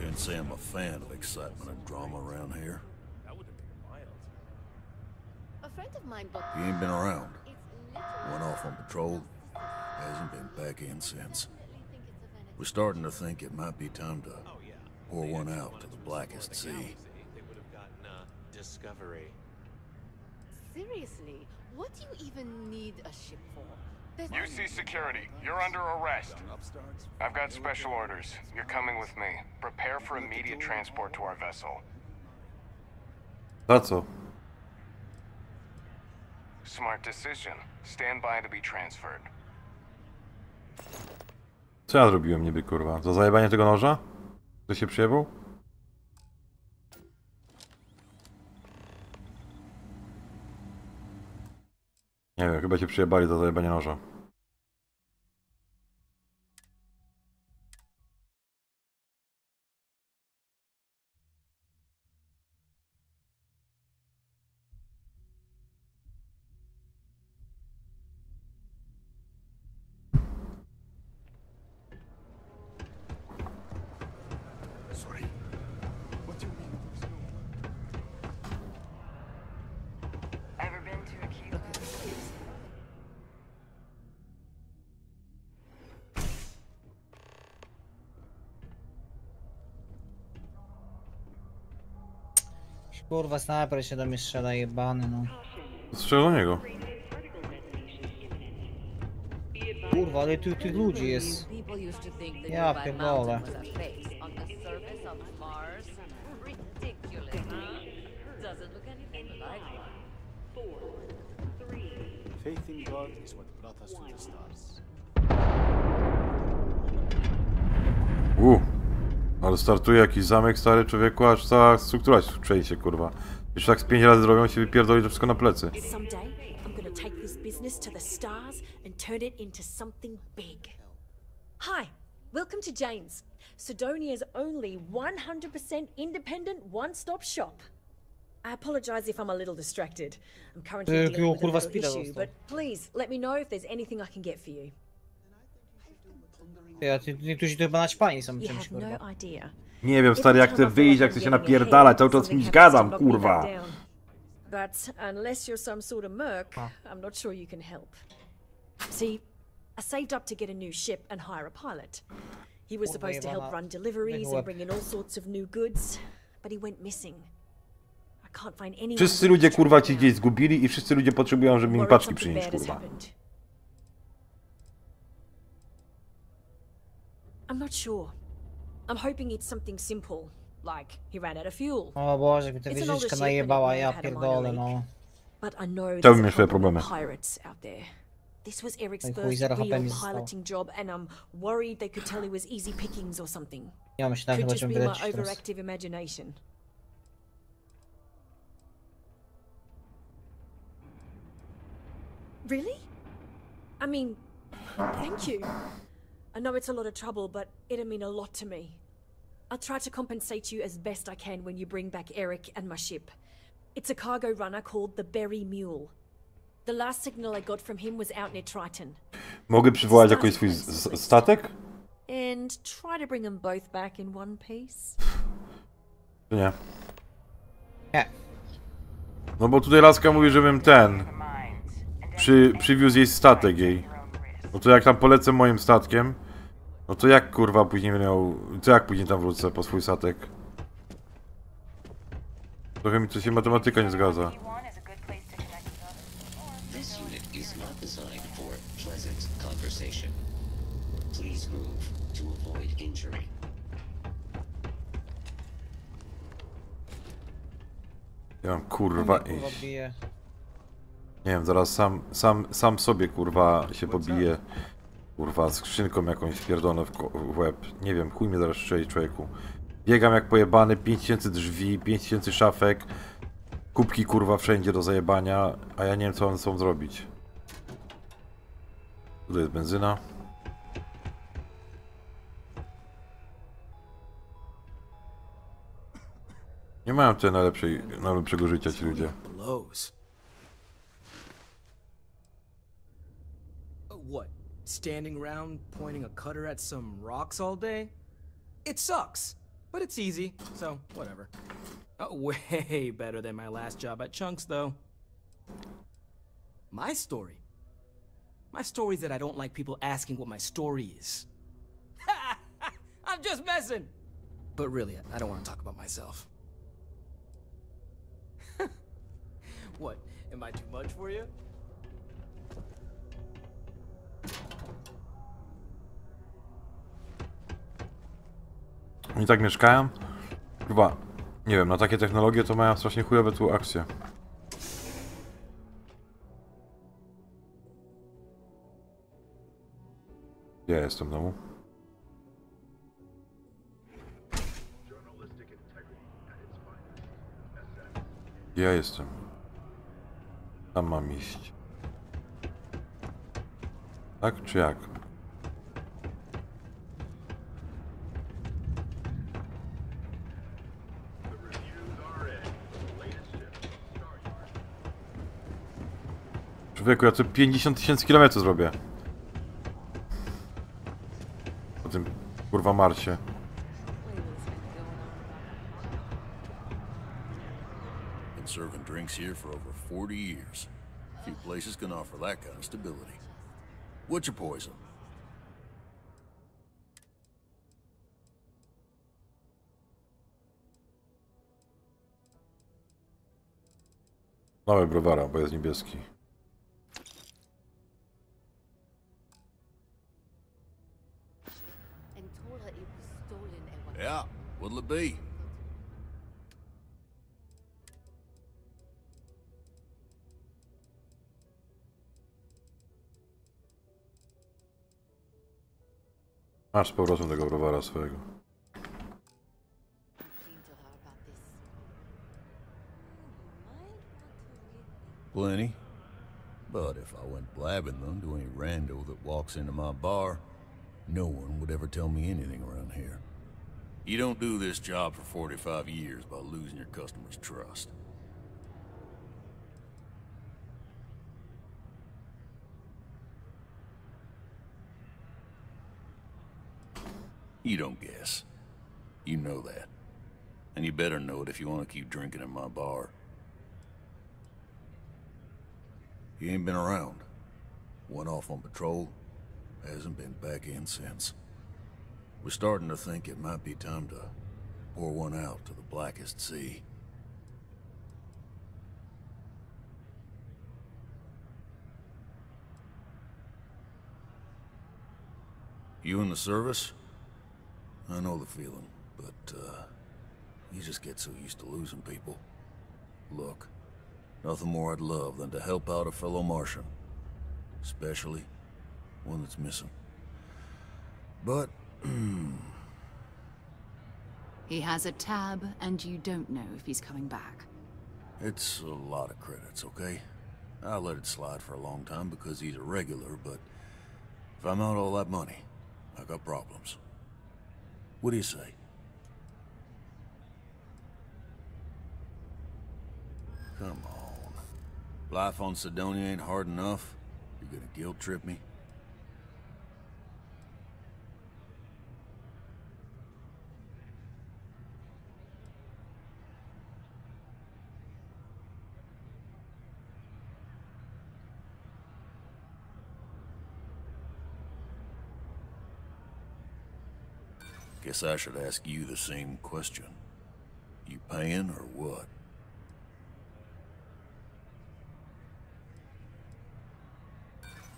Can't say I'm a fan of excitement and drama around here. A He ain't been around. Went off on patrol. Hasn't been back in since. We're starting to think it might be time to pour one out to the blackest sea. They would have gotten Discovery. Seriously, what do you even need a ship for? UC security, you're under arrest. I've got special orders. You're coming with me. Prepare for immediate transport to our vessel. Za co? Smart decision. Stand by to be transferred. Co ja zrobiłem niby, kurwa? Za zajebanie tego noża? Kto się przyjebał? Nie wiem, chyba się przyjebali za zajebanie noża. Ever been to a Cuba? Kurwa, snajper się do mnie strzela, jebany, no. Strzel do niego. Kurwa, ale tu tych ludzi jest. Ja pierdolę. Faith in God is what brought us to the stars. Ale startuje jakiś zamek, stary człowieku, aż cała struktura się przejdzie, kurwa. Już tak z 5 razy zrobią, się wypierdoli to wszystko na plecy. Someday I'm gonna take this business to the stars and turn it into something big. Hi, welcome to Jane's, Sidonia's only 100% independent one-stop shop. I apologize if I'm a little distracted. I'm currently dealing with a little issue, but please let me know if there's anything I can get for you. Ja, niektórzy to chyba naćpani są You czymś, have kurwa. no idea. Nie wiem, stary, jak chcę wyjść, jak chcę się napierdalać, cały czas z kimś gadam, kurwa. But unless you're some sort of merc, I'm not sure you can help. See, I saved up to get a new ship and hire a pilot. He was supposed to help run deliveries and bring in all sorts of new goods, but he went missing. I can't find anyone. Wszyscy ludzie, kurwa, ci gdzieś zgubili i wszyscy ludzie potrzebują, żeby im paczki przynieść, kurwa. I'm not sure. I'm hoping it's something simple, like he ran out of fuel. O Boże, mi ta wieżyczka najebała, ja pierdolę, no. But I know Chciałbym there's mieć a swoje problem problemy. of pirates out there. This was Eric's Chuj, first zero real HP mi zostało. piloting job, and I'm worried they could tell it was easy pickings or something. Ja myślałem Could chyba, just że be będę my teraz. overactive imagination. Really? I mean, thank you. I know it's a lot of trouble, but it'll mean a lot to me. I'll try to compensate you as best I can when you bring back Eric and my ship. It's a cargo runner called the Berry Mule. The last signal I got from him was out near Triton. Mogę przywołać jakoś swój statek? And try to bring them both back in one piece. Czy nie? Nie. No bo tutaj laska mówi, żebym przywiózł jej statek jej. No to jak tam polecę moim statkiem, no to jak kurwa później miał... To jak później tam wrócę po swój statek? Trochę mi to się matematyka nie zgadza. This unit is not designed for pleasant conversation. Please move to avoid injury. Ja mam kurwa iść. Nie wiem, zaraz sam sobie kurwa się pobiję. Kurwa, skrzynką jakąś pierdolę w łeb. Nie wiem, chuj mnie zaraz strzeli, człowieku. Biegam jak pojebany, 5000 drzwi, 5000 szafek. Kubki kurwa wszędzie do zajebania, a ja nie wiem co one chcą zrobić. Tutaj jest benzyna. Nie mają tutaj najlepszego życia ci ludzie. What? Standing around pointing a cutter at some rocks all day? It sucks, but it's easy, so whatever. Way better than my last job at Chunks, though. My story? My story is that I don't like people asking what my story is. I'm just messing! But really, I don't want to talk about myself. What? Am I too much for you? Oni tak mieszkają? Chyba, nie wiem, na takie technologie to mają strasznie chujowe tu akcje. Ja jestem w domu. Ja jestem. Tam mam iść. Tak czy jak? Człowieku, ja tu 50 000 kilometrów zrobię. Po tym kurwa Marsie. Been serving drinks here for over 40 years. Few places can offer that kind of stability. What's your poison? Dawaj browara, bo jest niebieski. Yeah, what'll it be? Masz z powrotem tego browara swojego. Plenty. But if I went blabbing them to any rando that walks into my bar, no one would ever tell me anything around here. You don't do this job for 45 years by losing your customers' trust. You don't guess. You know that. And you better know it if you want to keep drinking in my bar. He ain't been around. Went off on patrol. Hasn't been back in since. We're starting to think it might be time to pour one out to the blackest sea. You in the service? I know the feeling, but, you just get so used to losing people. Look, nothing more I'd love than to help out a fellow Martian. Especially one that's missing. But, He has a tab, and you don't know if he's coming back. it's a lot of credits, okay? I let it slide for a long time because he's a regular, but if I'm out all that money, I got problems. What do you say? Come on. Life on Cydonia ain't hard enough. You're gonna guilt trip me? Guess I should ask you the same question. You paying or what?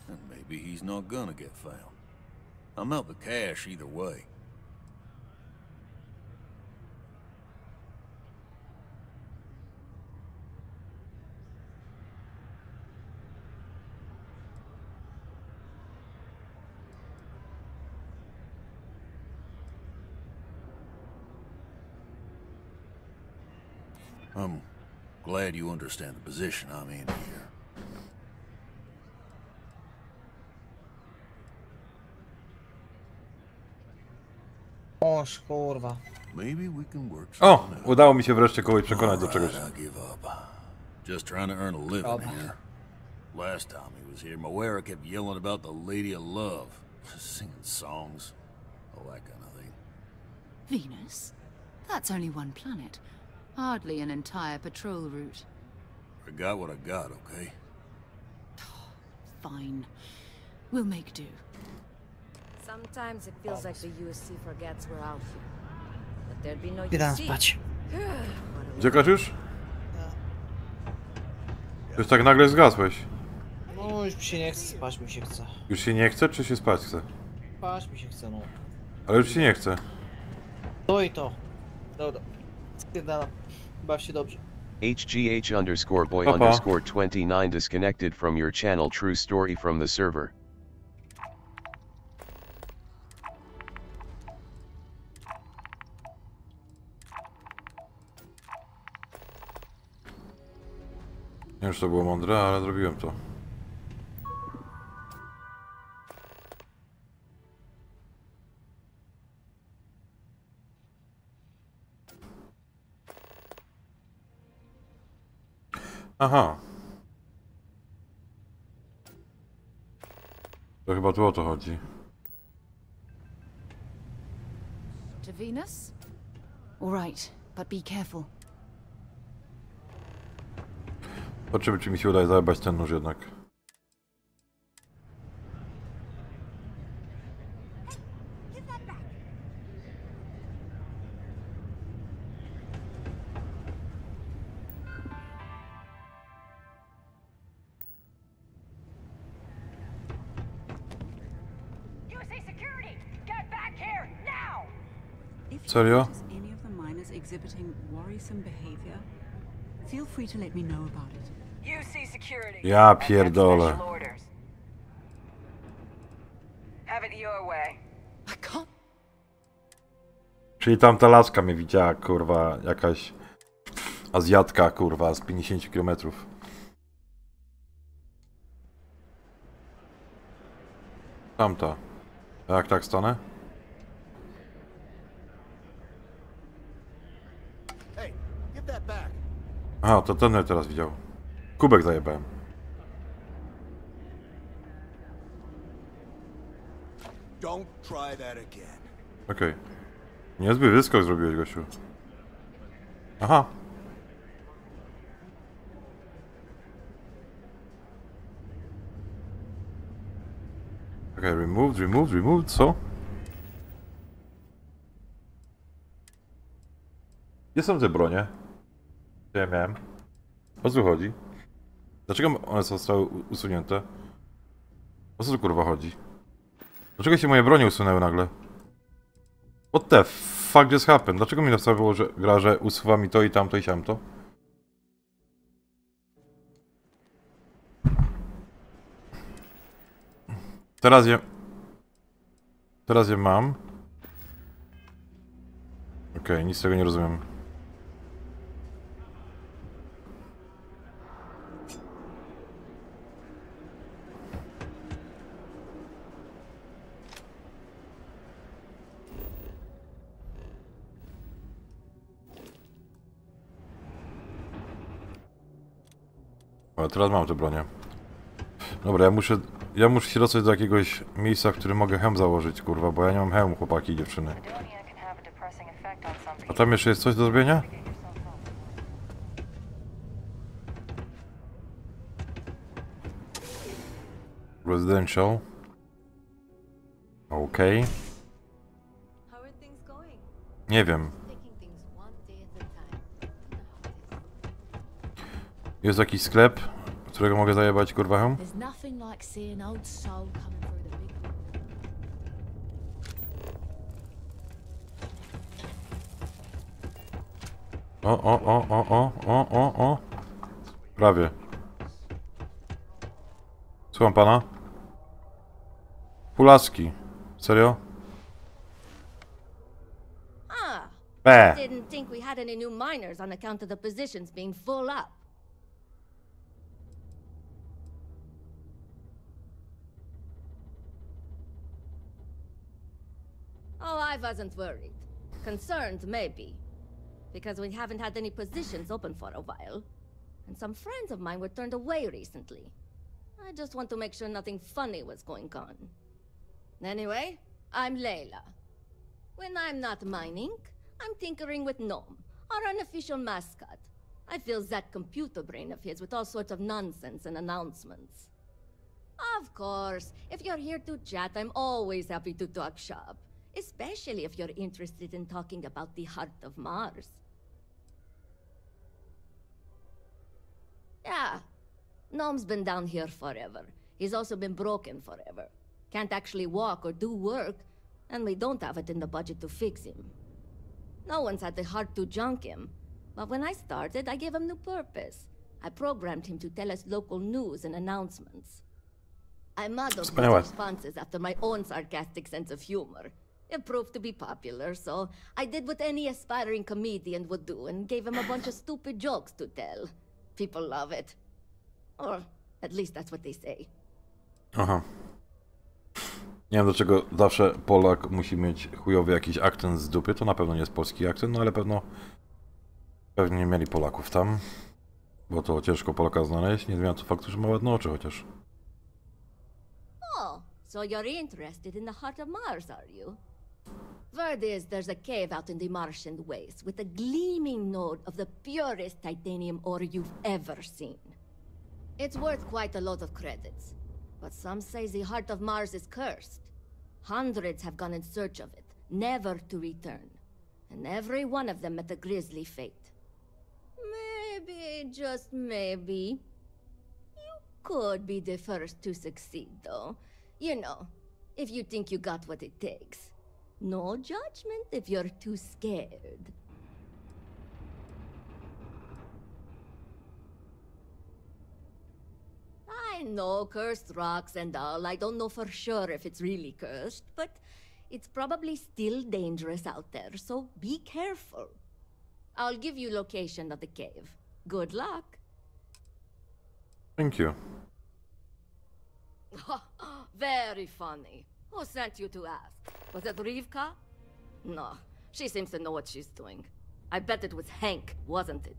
And maybe he's not gonna get found. I'm out the cash either way. I'm glad you understand the position I'm in here. Oż, kurwa. Maybe we can work O! something out. Udało mi się wreszcie kogoś przekonać do czegoś. I give up. Just trying to earn a living here. Last time he was here, Moera kept yelling about the Lady of Love. Singing songs. All that kind of thing. Venus? That's only one planet. Hardly an entire patrol route. I got what I got, okay? fine. We'll make do. Sometimes it feels like the USC forgets we're out here. But there'd be no Idę USC. spać. Uciekasz już? Już tak nagle zgasłeś. No już mi się nie chce, spać mi się chce. Już się nie chce, czy się spać chce? Spać mi się chce, no. Ale już się nie chce. To i to. Dobra. Spierdalam. Baw się dobrze. HGH_boy_29 disconnected from your channel. True story from the server. Nie wiem, czy to było mądre, ale zrobiłem to. Aha. To chyba tu o to chodzi. To Venus? All right, but be careful. Zobaczymy, czy mi się udaje zajebać ten nóż jednak. Serio? Any of the miners exhibiting worrisome behavior? Feel free to let me know about it. UC security. Ja pierdolę. Have it your way. Czyli tamta laska mnie widziała, kurwa, jakaś Azjatka, kurwa, z 50 km. Tamta. A jak tak stanę? Aha, to ten mnie teraz widział. Kubek zajebałem. Okej. Niezły wyskok zrobiłeś, gościu. Aha. Okej, removed, co? Gdzie są te bronie? Co ja miałem? O co chodzi? Dlaczego one zostały usunięte? O co tu kurwa chodzi? Dlaczego się moje bronie usunęły nagle? What the fuck just happened? Dlaczego mi nastawiło, że gra, że usuwa mi to i tamto i siamto? Teraz je mam. Okej, nic z tego nie rozumiem. Ale teraz mam te bronie. Dobra, ja muszę się dostać do jakiegoś miejsca, w którym mogę hełm założyć, kurwa, bo ja nie mam hełmu, chłopaki i dziewczyny. A tam jeszcze jest coś do zrobienia? Residential. Okej. Nie wiem. Jest jakiś sklep, którego mogę zajebać, kurwa, hełm? O. Prawie. Słucham pana. Pulaski. Serio? Didn't think we had any new miners on account of the positions being full up. Oh, I wasn't worried. Concerned, maybe. Because we haven't had any positions open for a while. And some friends of mine were turned away recently. I just want to make sure nothing funny was going on. Anyway, I'm Layla. When I'm not mining, I'm tinkering with Gnome, our unofficial mascot. I fill that computer brain of his with all sorts of nonsense and announcements. Of course. If you're here to chat, I'm always happy to talk shop. Especially if you're interested in talking about the heart of Mars. Yeah. Gnome's been down here forever. He's also been broken forever. Can't actually walk or do work, and we don't have it in the budget to fix him. No one's had the heart to junk him. But when I started, I gave him new purpose. I programmed him to tell us local news and announcements. I modeled his responses after my own sarcastic sense of humor. It proved to be popular, so I did what any aspiring comedian would do and gave him a bunch of stupid jokes to tell. People love it. Or at least that's what they say. Aha. Nie wiem dlaczego zawsze Polak musi mieć chujowy jakiś akcent z dupy. To na pewno nie jest polski akcent, no ale pewnie nie mieli Polaków tam. Bo to ciężko Polaka znaleźć. Nie zmienia to faktu, że ma ładne oczy chociaż. Oh, so you're interested in the heart of Mars, are you? Word is there's a cave out in the Martian wastes with a gleaming node of the purest titanium ore you've ever seen. It's worth quite a lot of credits, but some say the heart of Mars is cursed. Hundreds have gone in search of it, never to return, and every one of them met a grisly fate. Maybe, just maybe, you could be the first to succeed, though. You know, if you think you got what it takes. No judgment if you're too scared. I know cursed rocks and all. I don't know for sure if it's really cursed, but it's probably still dangerous out there, so be careful. I'll give you location of the cave. Good luck. Thank you. Very funny. Who sent you to ask? Was it Rivka? No, she seems to know what she's doing. I bet it was Hank, wasn't it?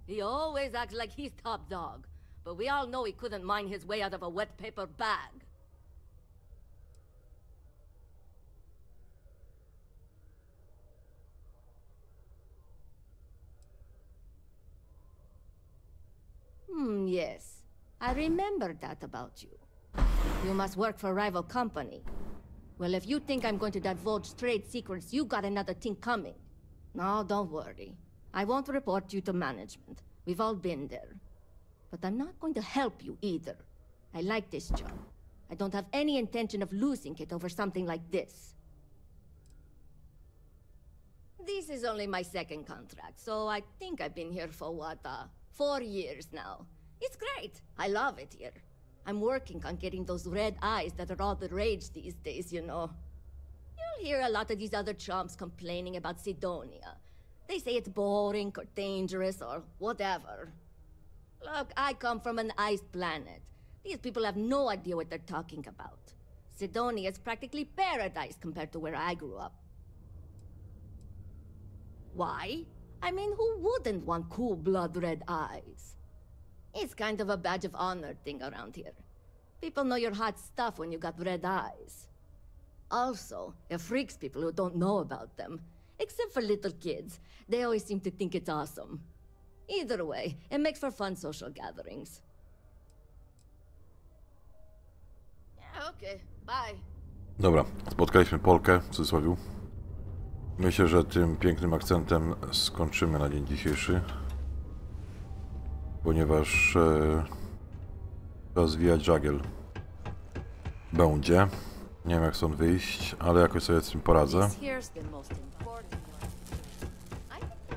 He always acts like he's top dog, but we all know he couldn't mine his way out of a wet paper bag. Yes. I remember that about you. You must work for a rival company. Well, if you think I'm going to divulge trade secrets, you got another thing coming. No, don't worry. I won't report you to management. We've all been there. But I'm not going to help you either. I like this job. I don't have any intention of losing it over something like this. This is only my second contract, so I think I've been here for, 4 years now. It's great. I love it here. I'm working on getting those red eyes that are all the rage these days, you know. You'll hear a lot of these other chumps complaining about Sidonia. They say it's boring or dangerous or whatever. Look, I come from an iced planet. These people have no idea what they're talking about. Sidonia is practically paradise compared to where I grew up. Why? I mean, who wouldn't want cool blood red eyes? It's kind of a badge of honor thing around here. People know you're hot stuff when you got red eyes. Also, it freaks people who don't know about them. Except for little kids. They always seem to think it's awesome. Either way, it makes for fun social gatherings. Yeah, okay. Bye. Dobra, spotkaliśmy Polkę, w cudzysłowie. Myślę, że tym pięknym akcentem skończymy na dzień dzisiejszy. Ponieważ rozwijać żagiel będzie. Nie wiem jak stąd wyjść, ale jakoś sobie z tym poradzę.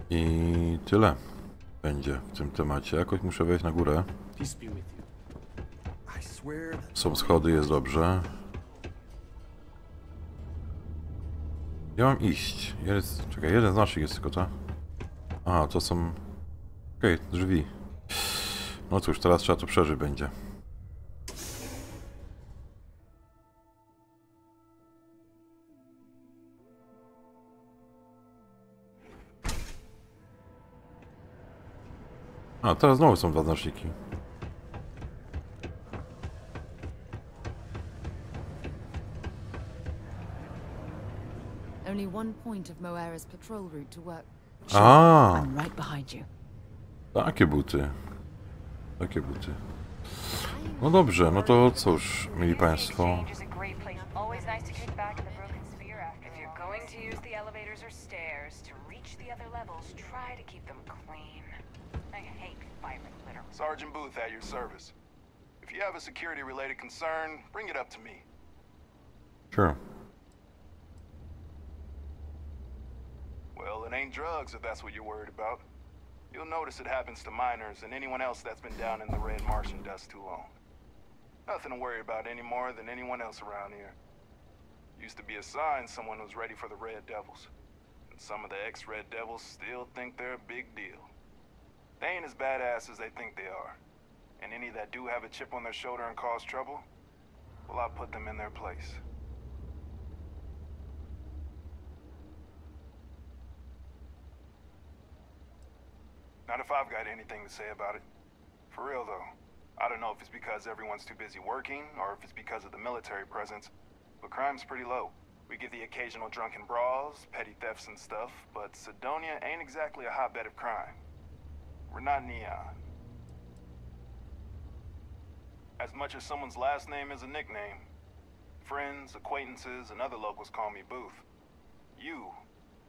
I tyle będzie w tym temacie. Jakoś muszę wejść na górę. Są schody, jest dobrze. Gdzie mam iść? Czekaj, jeden z naszych jest tylko to. A, to są... Okej, drzwi. No cóż, teraz trzeba to przeżyć będzie. A, teraz znowu są dwa znaczniki. Only one point of Moira's patrol route to work. A, I'm right behind you. takie buty. Takie buty. No dobrze, no to cóż, mili państwo. Always nice to kick back in the broken sphere after. If you're going to use the elevators or stairs to reach the other levels, try to keep them clean. I hate violent litter. Sergeant Booth at your service. If you have a security-related concern, bring it up to me. Sure. Well, it ain't drugs if that's what you're worried about. You'll notice it happens to minors and anyone else that's been down in the red Martian dust too long. Nothing to worry about any more than anyone else around here. Used to be a sign someone was ready for the Red Devils. And some of the ex-Red Devils still think they're a big deal. They ain't as badass as they think they are. And any that do have a chip on their shoulder and cause trouble, well, I'll put them in their place. Not if I've got anything to say about it. For real, though. I don't know if it's because everyone's too busy working, or if it's because of the military presence, but crime's pretty low. We get the occasional drunken brawls, petty thefts and stuff, but Cydonia ain't exactly a hotbed of crime. We're not Neon. As much as someone's last name is a nickname, friends, acquaintances, and other locals call me Booth. You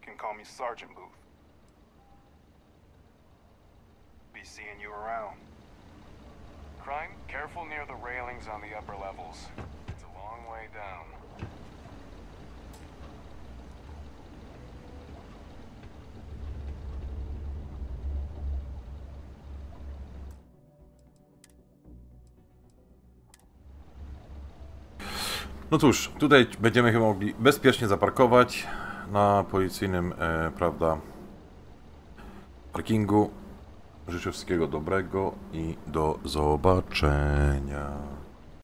can call me Sergeant Booth. Be seeing you around. Crime, careful near the railings on the upper levels. It's a long way down. No cóż, tutaj będziemy chyba mogli bezpiecznie zaparkować na policyjnym, prawda, parkingu. Życzę wszystkiego dobrego i do zobaczenia.